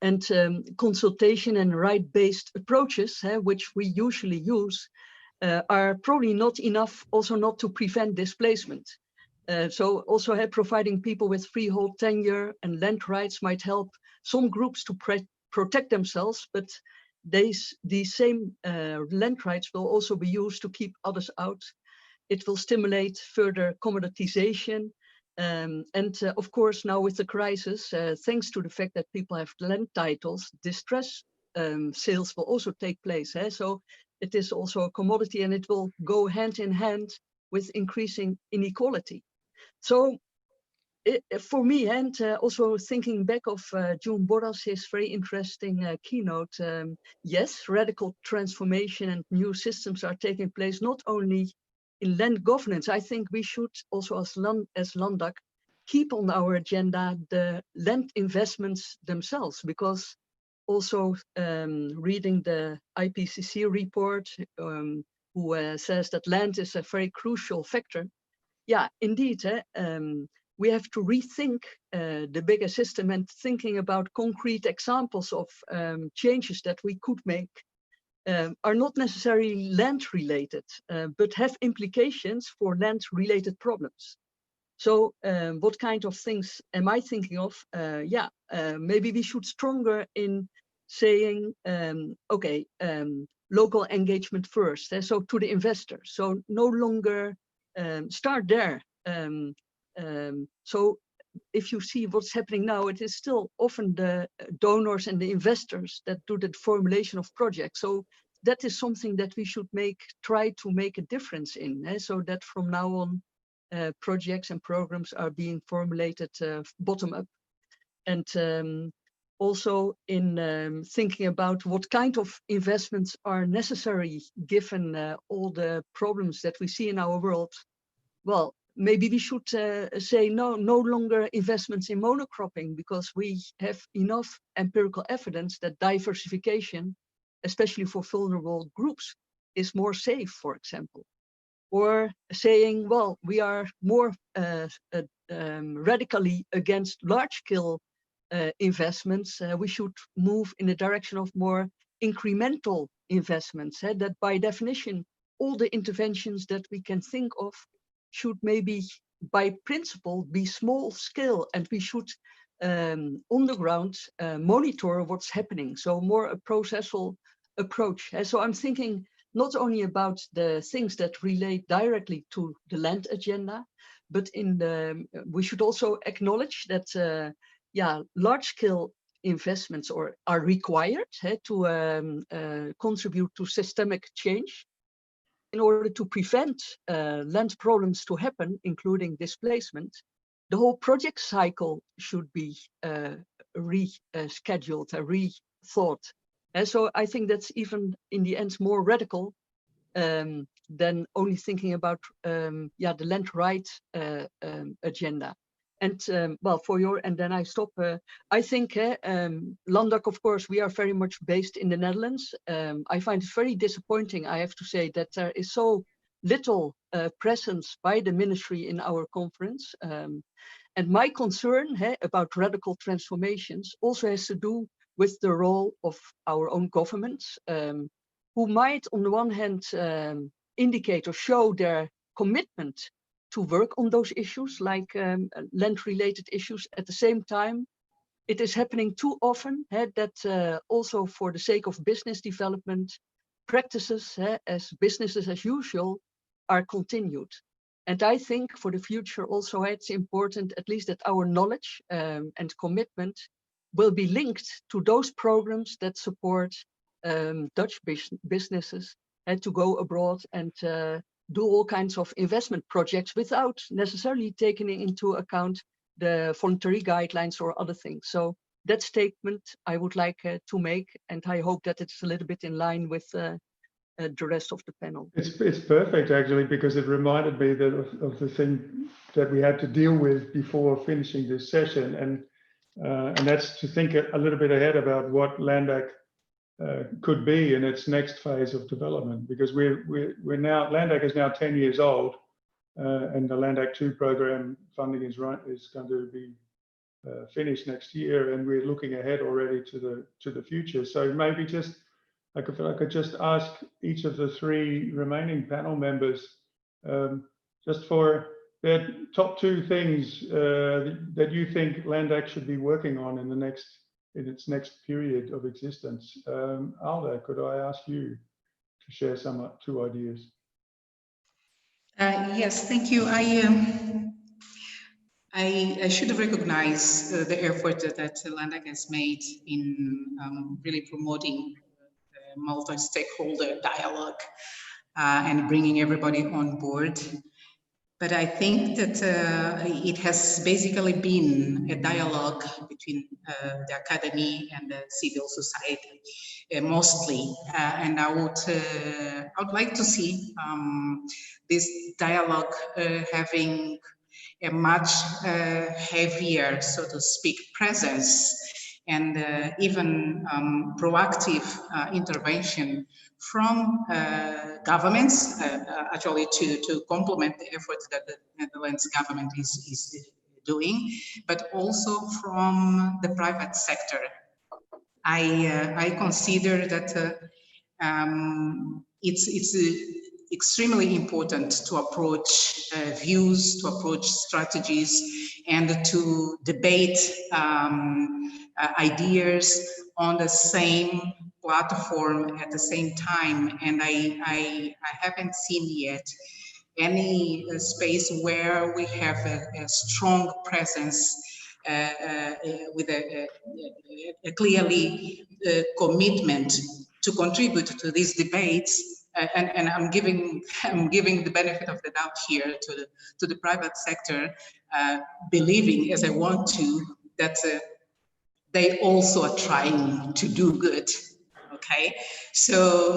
and consultation and right-based approaches, which we usually use, are probably not enough, also not to prevent displacement. So also providing people with freehold tenure and land rights might help some groups to protect themselves, but these same land rights will also be used to keep others out. It will stimulate further commoditization. And of course, now with the crisis, thanks to the fact that people have land titles, distress sales will also take place. So it is also a commodity, and it will go hand in hand with increasing inequality. So for me, and also thinking back of June Borras, his very interesting keynote, yes, radical transformation and new systems are taking place, not only in land governance. I think we should also, as LANDac, keep on our agenda the land investments themselves, because also reading the IPCC report, who says that land is a very crucial factor. Yeah, indeed, we have to rethink the bigger system, and thinking about concrete examples of changes that we could make are not necessarily land related, but have implications for land related problems. So what kind of things am I thinking of? Maybe we should stronger in saying, okay, local engagement first. So to the investor. So no longer start there. So if you see what's happening now, it is still often the donors and the investors that do the formulation of projects. So that is something that we should try to make a difference in, so that from now on, projects and programs are being formulated bottom up. And also in thinking about what kind of investments are necessary given all the problems that we see in our world. Well, maybe we should say no longer investments in monocropping, because we have enough empirical evidence that diversification, especially for vulnerable groups, is more safe, for example. Or saying, well, we are more radically against large-scale investments. We should move in the direction of more incremental investments. That by definition, all the interventions that we can think of should maybe by principle be small scale, and we should on the ground monitor what's happening. So more a processual approach. So I'm thinking not only about the things that relate directly to the land agenda, but we should also acknowledge that large-scale investments are required to contribute to systemic change in order to prevent land problems to happen, including displacement. The whole project cycle should be rescheduled, rethought. And so I think that's even in the end more radical than only thinking about the land right agenda. And well, and then I stop. I think LANDac, of course, we are very much based in the Netherlands. I find it very disappointing, I have to say, that there is so little presence by the ministry in our conference. And my concern about radical transformations also has to do with the role of our own governments, who might, on the one hand, indicate or show their commitment to work on those issues, like land-related issues. At the same time, it is happening too often that also for the sake of business development, practices as businesses as usual are continued. And I think for the future also it's important, at least, that our knowledge and commitment will be linked to those programs that support Dutch businesses to go abroad and do all kinds of investment projects without necessarily taking into account the voluntary guidelines or other things. So that statement I would like to make, and I hope that it's a little bit in line with the rest of the panel. It's perfect, actually, because it reminded me of the thing that we had to deal with before finishing this session, and that's to think a little bit ahead about what LANDac could be in its next phase of development, because we're now, LANDac is now 10 years old, and the LANDac 2 program funding is going to be finished next year, and we're looking ahead already to the future. So maybe just I could just ask each of the 3 remaining panel members just for their top 2 things that you think LANDac should be working on in its next period of existence. Alda, could I ask you to share 2 ideas? Yes, thank you. I should recognize the effort that LANDac has made in really promoting multi-stakeholder dialogue and bringing everybody on board. But I think that it has basically been a dialogue between the academy and the civil society, mostly. And I would like to see this dialogue having a much heavier, so to speak, presence and even proactive intervention from governments, actually to complement the efforts that the Netherlands government is doing, but also from the private sector. I consider that it's extremely important to approach views, to approach strategies, and to debate ideas on the same platform at the same time. And I haven't seen yet any space where we have a strong presence with a clearly commitment to contribute to these debates. And I'm giving the benefit of the doubt here to the private sector, believing, as I want to, that they also are trying to do good. Okay, so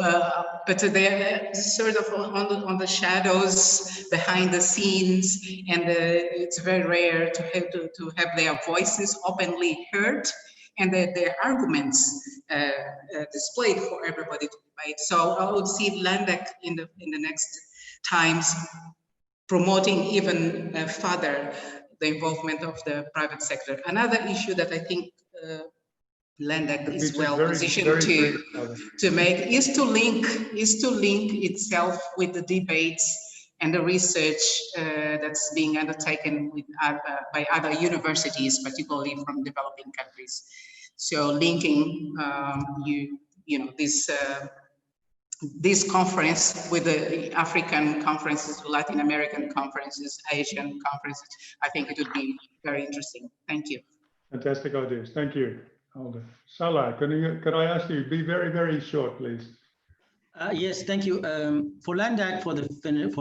but they're sort of on the shadows, behind the scenes, and it's very rare to have their voices openly heard and their arguments displayed for everybody to debate. So I would see LANDac in the next times promoting even further the involvement of the private sector. Another issue that I think LANDac is well positioned to make is to link itself with the debates and the research that's being undertaken with by other universities, particularly from developing countries. So linking this conference with the African conferences, Latin American conferences, Asian conferences, I think it would be very interesting. Thank you. Fantastic ideas. Thank you, Alda. Salah, could I ask you, be very, very short, please? Yes, thank you. For LANDac, for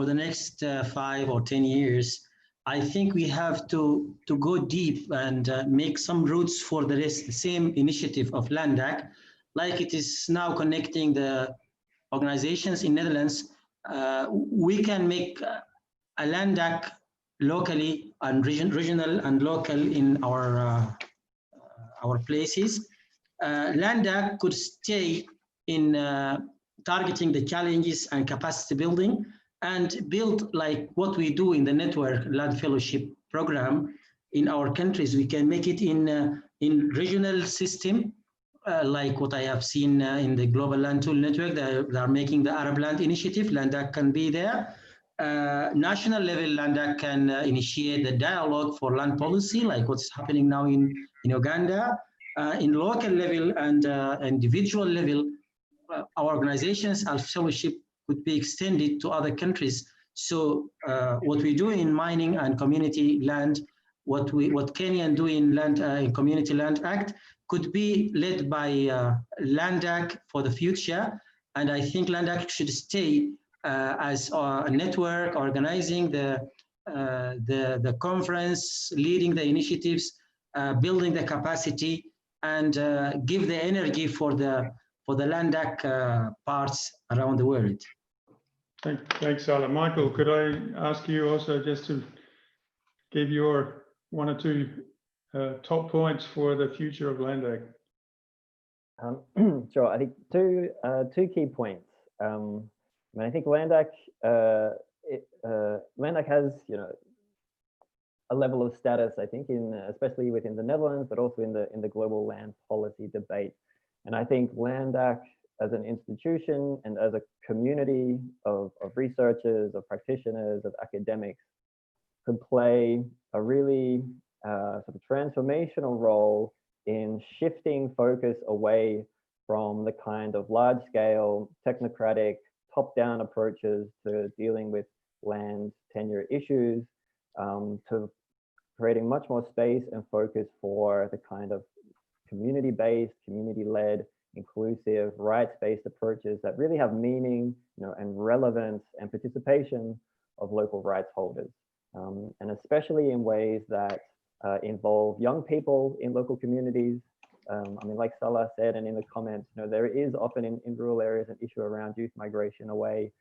the next 5 or 10 years, I think we have to go deep and make some roots for the same initiative of LANDac, like it is now connecting the organizations in Netherlands. We can make a LANDac locally and regional and local in our places. LANDac could stay in targeting the challenges and capacity building and build like what we do in the network land fellowship program in our countries. We can make it in regional system, like what I have seen in the Global Land Tool Network. They are making the Arab Land Initiative. LANDac can be there. National level, LANDac can initiate the dialogue for land policy, like what's happening now in Uganda. In local level and individual level, our organizations, our fellowship could be extended to other countries. So what we do in mining and community land, what Kenyan do in land in Community Land Act could be led by LANDac for the future. And I think LANDac should stay as a network organizing the conference, leading the initiatives, building the capacity, and give the energy for the LANDac parts around the world. Thanks, Salah. Michael, could I ask you also just to give your 1 or 2 top points for the future of LANDac? Sure. I think two key points. I think LANDac LANDac has a level of status, I think, especially within the Netherlands, but also in the global land policy debate. And I think LANDac as an institution and as a community of researchers, of practitioners, of academics could play a really sort of transformational role in shifting focus away from the kind of large-scale, technocratic, top-down approaches to dealing with land tenure issues, to creating much more space and focus for the kind of community-based, community-led, inclusive, rights-based approaches that really have meaning, and relevance and participation of local rights holders, and especially in ways that involve young people in local communities. I mean, like Salah said, and in the comments, there is often in rural areas an issue around youth migration away,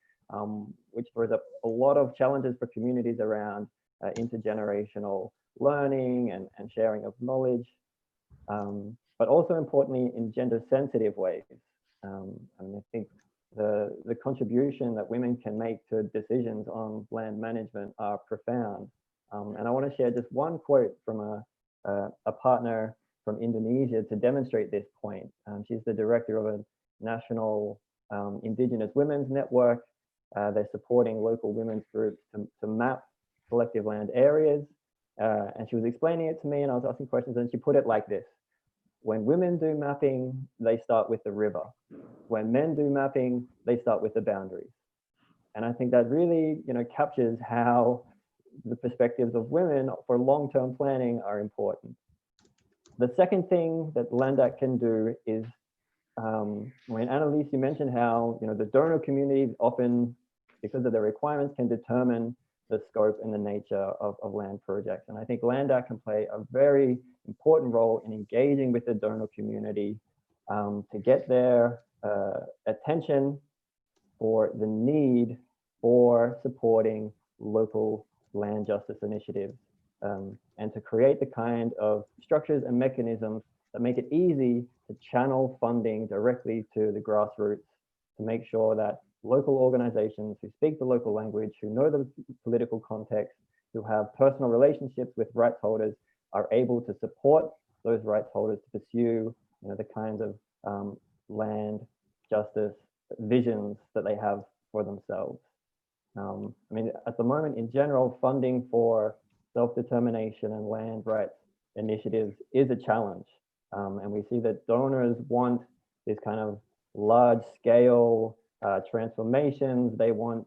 which throws up a lot of challenges for communities around intergenerational learning and sharing of knowledge, but also importantly in gender sensitive ways. I mean, I think the contribution that women can make to decisions on land management are profound. And I want to share just one quote from a partner from Indonesia to demonstrate this point. She's the director of a national Indigenous women's network. They're supporting local women's groups to map collective land areas. And she was explaining it to me, and I was asking questions, and she put it like this: when women do mapping, they start with the river. When men do mapping, they start with the boundaries. And I think that really, captures how the perspectives of women for long-term planning are important. The second thing that LANDac can do is, when Annelies, you mentioned how the donor community often, because of their requirements, can determine the scope and the nature of land projects. And I think LANDac can play a very important role in engaging with the donor community to get their attention for the need for supporting local land justice initiatives, and to create the kind of structures and mechanisms that make it easy to channel funding directly to the grassroots, to make sure that local organizations who speak the local language, who know the political context, who have personal relationships with rights holders, are able to support those rights holders to pursue the kinds of land justice visions that they have for themselves. I mean, at the moment, in general, funding for self-determination and land rights initiatives is a challenge. And we see that donors want this kind of large-scale transformations. They want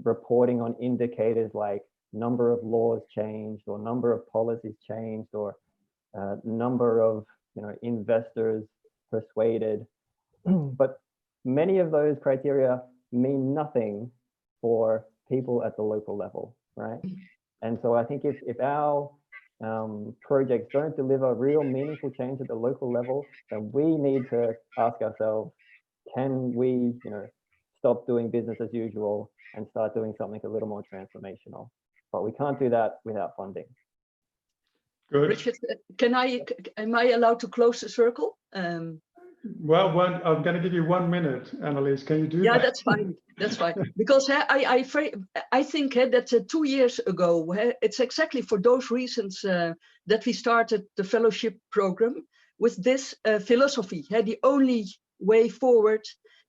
reporting on indicators like number of laws changed, or number of policies changed, or number of investors persuaded. But many of those criteria mean nothing for people at the local level, right? And so I think if our projects don't deliver real meaningful change at the local level, then we need to ask ourselves, can we stop doing business as usual and start doing something a little more transformational? But we can't do that without funding. Good. Richard, am I allowed to close the circle? Well, I'm going to give you 1 minute, Annelies. Can you do that? Yeah, that's fine. That's fine. Because I think that 2 years ago, it's exactly for those reasons that we started the fellowship program with this philosophy. The only way forward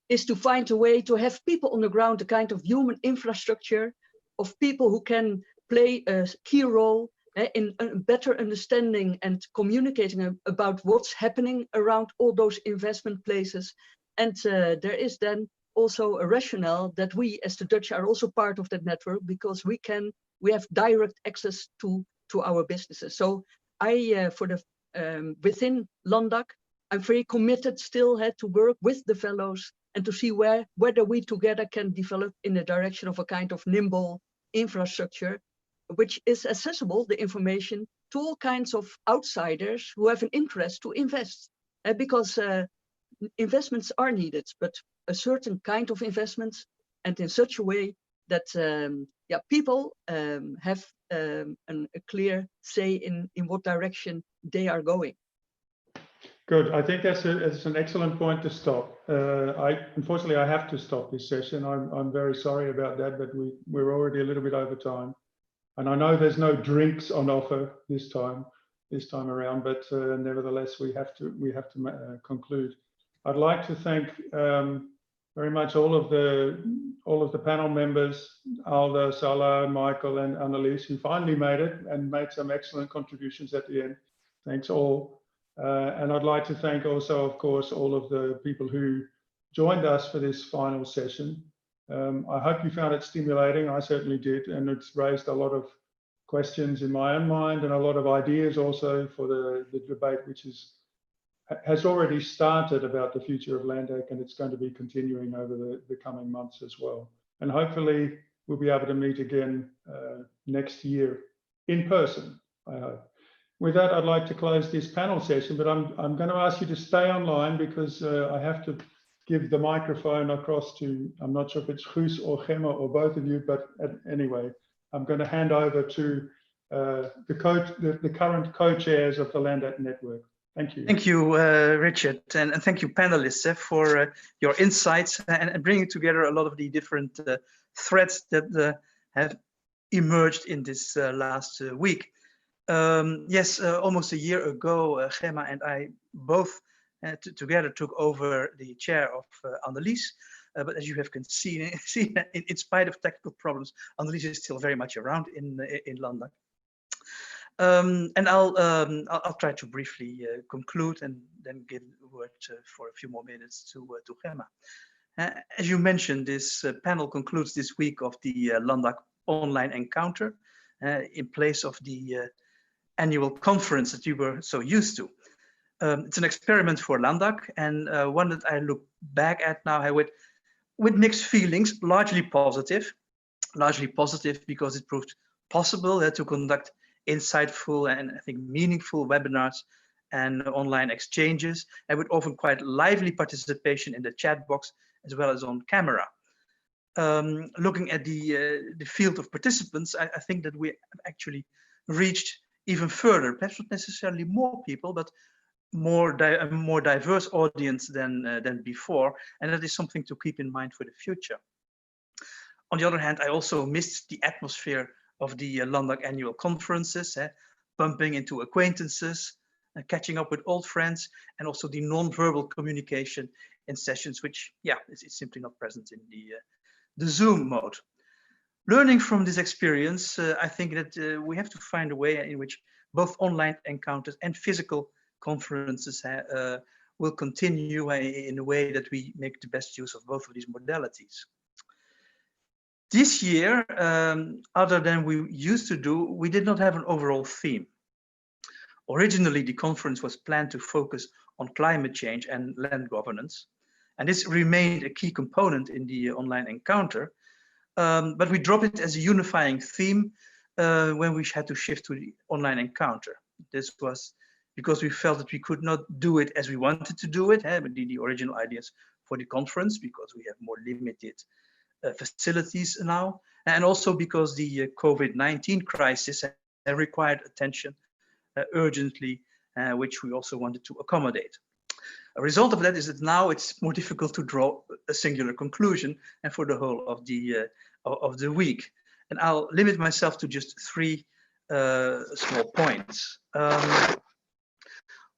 is to find a way to have people on the ground, a kind of human infrastructure of people who can play a key role in a better understanding and communicating about what's happening around all those investment places. And there is then also a rationale that we as the Dutch are also part of that network, because we have direct access to our businesses. So within LANDac, I'm very committed still to work with the fellows and to see whether we together can develop in the direction of a kind of nimble infrastructure, which is accessible, the information, to all kinds of outsiders who have an interest to invest. Because investments are needed, but a certain kind of investments, and in such a way that people have a clear say in what direction they are going. Good. I think that's an excellent point to stop. Unfortunately, I have to stop this session. I'm very sorry about that, but we're already a little bit over time. And I know there's no drinks on offer this time around, but nevertheless, we have to conclude. I'd like to thank very much all of the panel members, Alda, Salah, Michael, and Annelies, who finally made it and made some excellent contributions at the end. Thanks all. And I'd like to thank also, of course, all of the people who joined us for this final session. I hope you found it stimulating. I certainly did, and it's raised a lot of questions in my own mind and a lot of ideas also for the debate, which has already started about the future of LANDac, and it's going to be continuing over the coming months as well. And hopefully we'll be able to meet again next year in person, I hope. With that, I'd like to close this panel session, but I'm going to ask you to stay online because I have to give the microphone across to, I'm not sure if it's Guus or Gemma or both of you, but anyway, I'm going to hand over to the current co-chairs of the LANDac network. Thank you. Thank you, Richard, and thank you, panelists, for your insights and bringing together a lot of the different threads that have emerged in this last week. Yes, almost a year ago, Gemma and I both together took over the chair of Annelies. But as you have seen, in spite of technical problems, Annelies is still very much around in LANDac. And I'll try to briefly conclude and then give the word for a few more minutes to Gemma. As you mentioned, this panel concludes this week of the LANDac Online Encounter in place of the annual conference that you were so used to. It's an experiment for LANDac, and one that I look back at now with mixed feelings, largely positive because it proved possible to conduct insightful and I think meaningful webinars and online exchanges, and with often quite lively participation in the chat box as well as on camera. Looking at the field of participants, I think that we have actually reached even further, perhaps not necessarily more people, but a more diverse audience than before, and that is something to keep in mind for the future. On the other hand, I also missed the atmosphere of the LANDac annual conferences, bumping into acquaintances, catching up with old friends, and also the non-verbal communication in sessions, which, yeah, it's simply not present in the Zoom mode. Learning from this experience, I think that we have to find a way in which both online encounters and physical conferences will continue in a way that we make the best use of both of these modalities. This year, other than we used to do, we did not have an overall theme. Originally, the conference was planned to focus on climate change and land governance, and this remained a key component in the online encounter. But we dropped it as a unifying theme when we had to shift to the online encounter. This was because we felt that we could not do it as we wanted to do it, the original ideas for the conference, because we have more limited facilities now, and also because the COVID-19 crisis required attention urgently, which we also wanted to accommodate. A result of that is that now it's more difficult to draw a singular conclusion and for the whole of the week. And I'll limit myself to just three small points.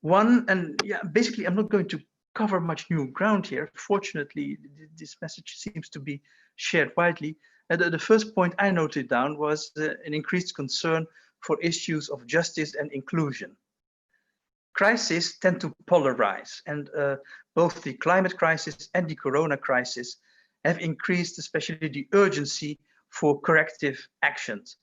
One, and yeah, basically I'm not going to cover much new ground here. Fortunately, this message seems to be shared widely. The first point I noted down was an increased concern for issues of justice and inclusion. Crises tend to polarize, and both the climate crisis and the corona crisis have increased especially the urgency for corrective actions,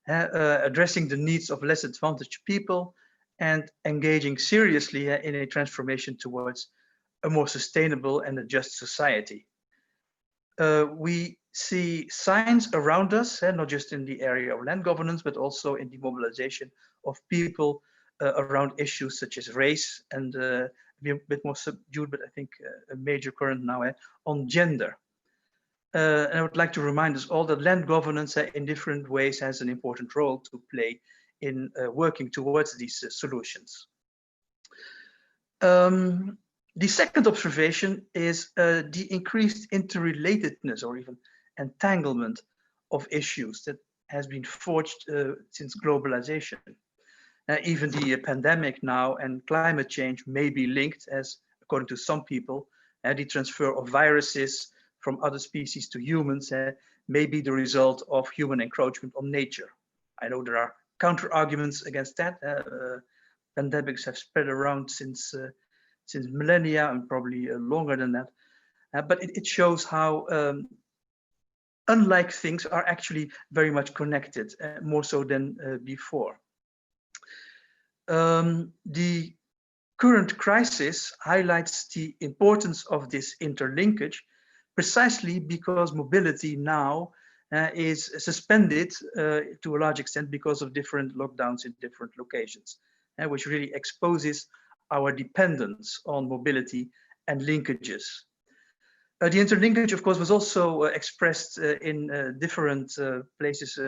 addressing the needs of less advantaged people and engaging seriously in a transformation towards a more sustainable and a just society. We see signs around us, not just in the area of land governance, but also in the mobilization of people around issues such as race and a bit more subdued, but I think a major current now on gender. And I would like to remind us all that land governance in different ways has an important role to play in working towards these solutions. The second observation is the increased interrelatedness or even entanglement of issues that has been forged since globalization. Even the pandemic now and climate change may be linked, as according to some people, the transfer of viruses from other species to humans may be the result of human encroachment on nature. I know there are counter arguments against that. Pandemics have spread around since millennia and probably longer than that. But it shows how unlike things are actually very much connected, more so than before. The current crisis highlights the importance of this interlinkage precisely because mobility now is suspended to a large extent because of different lockdowns in different locations, which really exposes our dependence on mobility and linkages. The interlinkage, of course, was also expressed in different places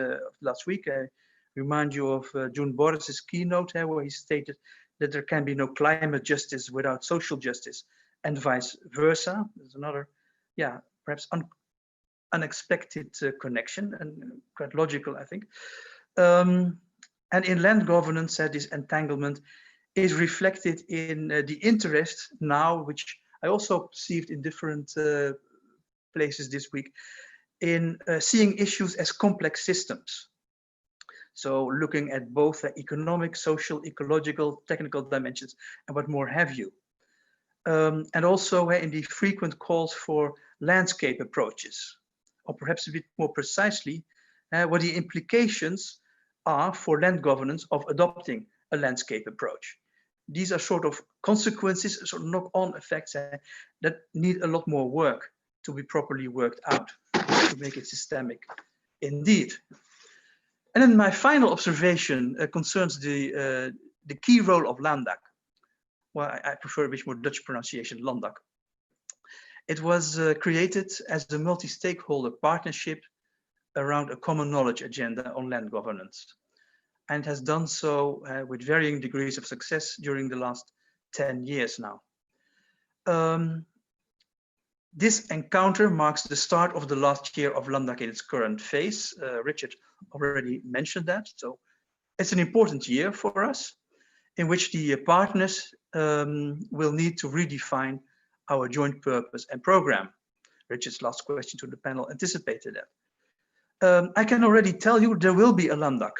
last week. I remind you of June Boris's keynote, where he stated that there can be no climate justice without social justice, and vice versa. There's another, perhaps unexpected connection, and quite logical, I think. And in land governance, this entanglement is reflected in the interest now, which I also perceived in different places this week, in seeing issues as complex systems. So looking at both the economic, social, ecological, technical dimensions, and what more have you. And also in the frequent calls for landscape approaches, or perhaps a bit more precisely, what the implications are for land governance of adopting a landscape approach. These are sort of consequences, sort of knock-on effects that need a lot more work to be properly worked out to make it systemic indeed. And then my final observation concerns the key role of LANDac. Well, I prefer a bit more Dutch pronunciation, LANDac. It was created as a multi-stakeholder partnership around a common knowledge agenda on land governance, and has done so with varying degrees of success during the last 10 years now. This encounter marks the start of the last year of LANDac in its current phase. Richard already mentioned that. So it's an important year for us in which the partners will need to redefine our joint purpose and program. Richard's last question to the panel anticipated that. I can already tell you there will be a LANDac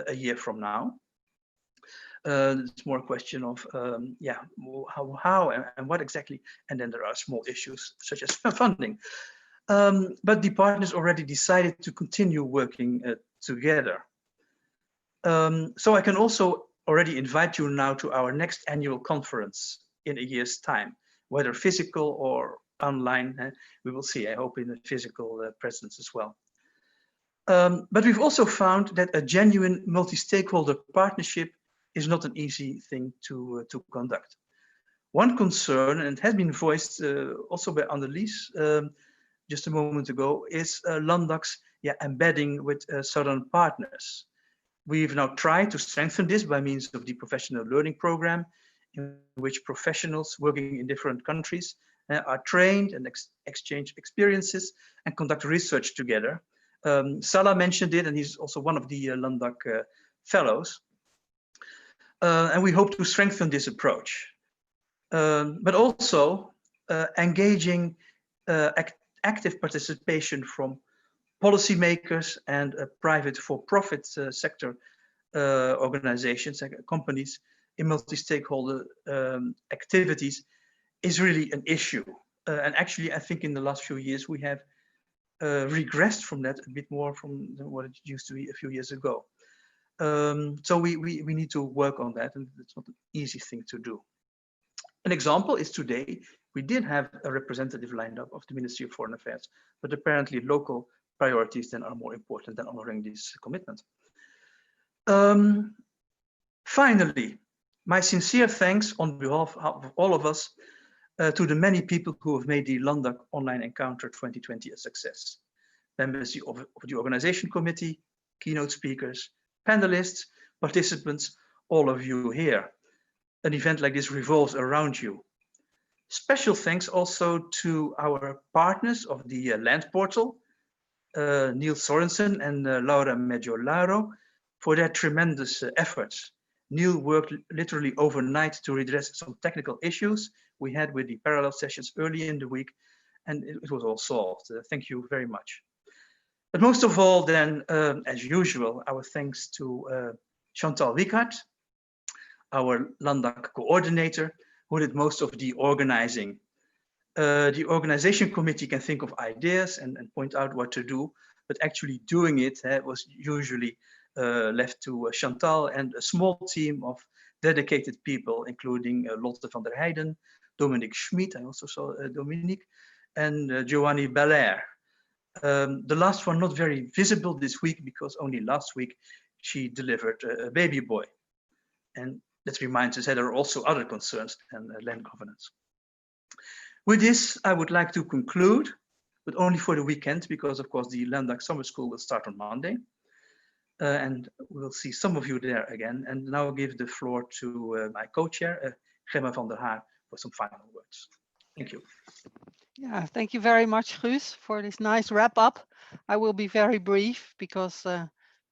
a year from now. It's more a question of how and what exactly, and then there are small issues such as funding. But the partners already decided to continue working together. So I can also already invite you now to our next annual conference in a year's time, whether physical or online. We will see, I hope in a physical presence as well. But we've also found that a genuine multi-stakeholder partnership is not an easy thing to conduct. One concern, and it has been voiced also by Annelies just a moment ago, is LANDac's embedding with southern partners. We've now tried to strengthen this by means of the professional learning program, in which professionals working in different countries are trained and exchange experiences and conduct research together. Salah mentioned it, and he's also one of the LANDac fellows. And we hope to strengthen this approach, but also engaging active participation from policymakers and private for-profit sector organizations and companies in multi-stakeholder activities is really an issue. And actually, I think in the last few years, we have regressed from that a bit more from what it used to be a few years ago. So we need to work on that, and it's not an easy thing to do. An example is today, we did have a representative lined up of the Ministry of Foreign Affairs, but apparently local priorities then are more important than honoring this commitment. Finally, my sincere thanks on behalf of all of us to the many people who have made the LANDac Online Encounter 2020 a success. Members of the organization committee, keynote speakers, panelists, participants, all of you here. an event like this revolves around you. Special thanks also to our partners of the Land Portal, Neil Sorensen and Laura Medjolaro, for their tremendous efforts. Neil worked literally overnight to redress some technical issues we had with the parallel sessions early in the week, and it was all solved. Thank you very much. But most of all, then, as usual, our thanks to Chantal Wickert, our LANDac coordinator, who did most of the organizing. The organization committee can think of ideas and point out what to do, but actually doing it was usually left to Chantal and a small team of dedicated people, including Lotte van der Heijden, Dominique Schmid, I also saw Dominique, and Giovanni Belair. The last one not very visible this week because only last week she delivered a baby boy. And that reminds us that there are also other concerns than land governance. With this, I would like to conclude, but only for the weekend, because of course the LANDac Summer School will start on Monday. And we'll see some of you there again. And now I'll give the floor to my co-chair, Gemma van der Haar, for some final words. Thank you. Yeah, thank you very much, Guus, for this nice wrap up. I will be very brief because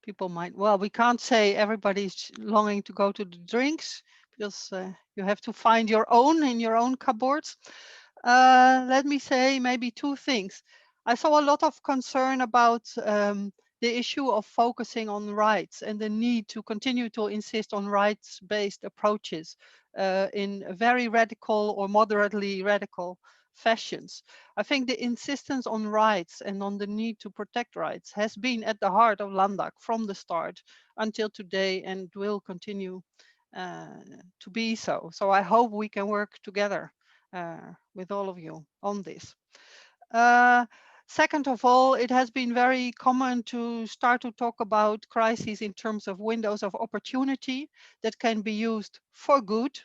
people might, well, we can't say everybody's longing to go to the drinks because you have to find your own in your own cupboards. Let me say maybe two things. I saw a lot of concern about the issue of focusing on rights and the need to continue to insist on rights-based approaches in very radical or moderately radical fashions. I think the insistence on rights and on the need to protect rights has been at the heart of LANDac from the start until today and will continue to be so. So I hope we can work together with all of you on this. Second of all, it has been very common to start to talk about crises in terms of windows of opportunity that can be used for good,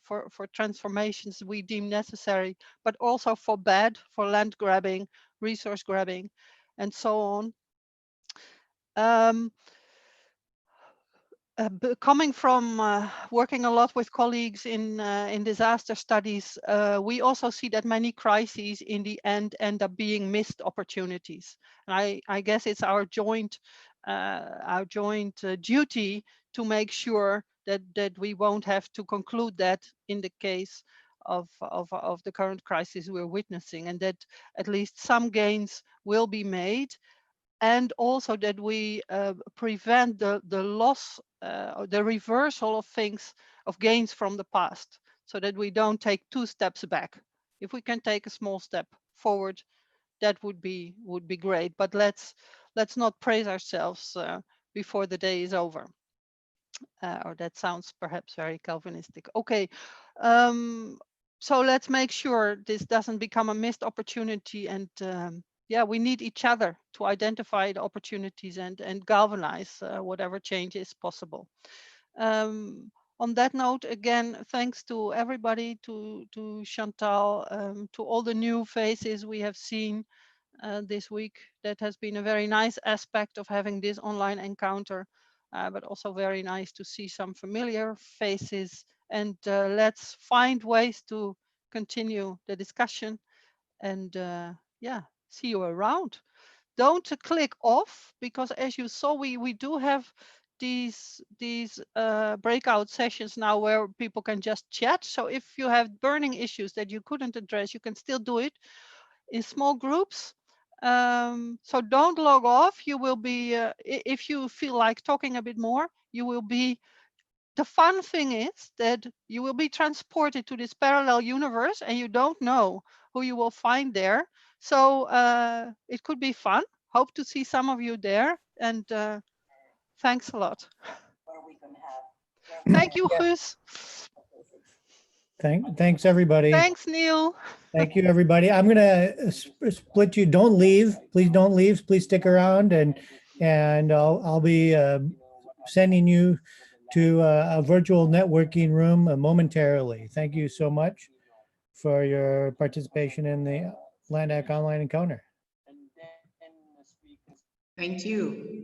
for transformations we deem necessary, but also for bad, for land grabbing, resource grabbing, and so on. Coming from working a lot with colleagues in disaster studies, we also see that many crises in the end up being missed opportunities. And I guess it's our joint duty to make sure that we won't have to conclude that in the case of the current crisis we're witnessing, and that at least some gains will be made. And also that we prevent the loss, the reversal of things, of gains from the past, so that we don't take 2 steps back. If we can take a small step forward, that would be great. But let's not praise ourselves before the day is over. Or that sounds perhaps very Calvinistic. Okay, so let's make sure this doesn't become a missed opportunity, and yeah, we need each other to identify the opportunities and galvanize whatever change is possible. On that note, again, thanks to everybody, to Chantal, to all the new faces we have seen this week. That has been a very nice aspect of having this online encounter, but also very nice to see some familiar faces. And let's find ways to continue the discussion. And yeah, see you around. Don't click off, because as you saw, we do have these breakout sessions now where people can just chat. So if you have burning issues that you couldn't address, you can still do it in small groups. So don't log off. You will be, if you feel like talking a bit more, you will be. The fun thing is that you will be transported to this parallel universe and you don't know who you will find there. So it could be fun. Hope to see some of you there, and thanks a lot. Thank you, Guus. Thanks, everybody. Thanks, Neil. Thank you, everybody. I'm gonna split you. Don't leave. Please don't leave. Please stick around, and I'll be sending you to a virtual networking room momentarily. Thank you so much for your participation in the LANDac Online Encounter. Thank you.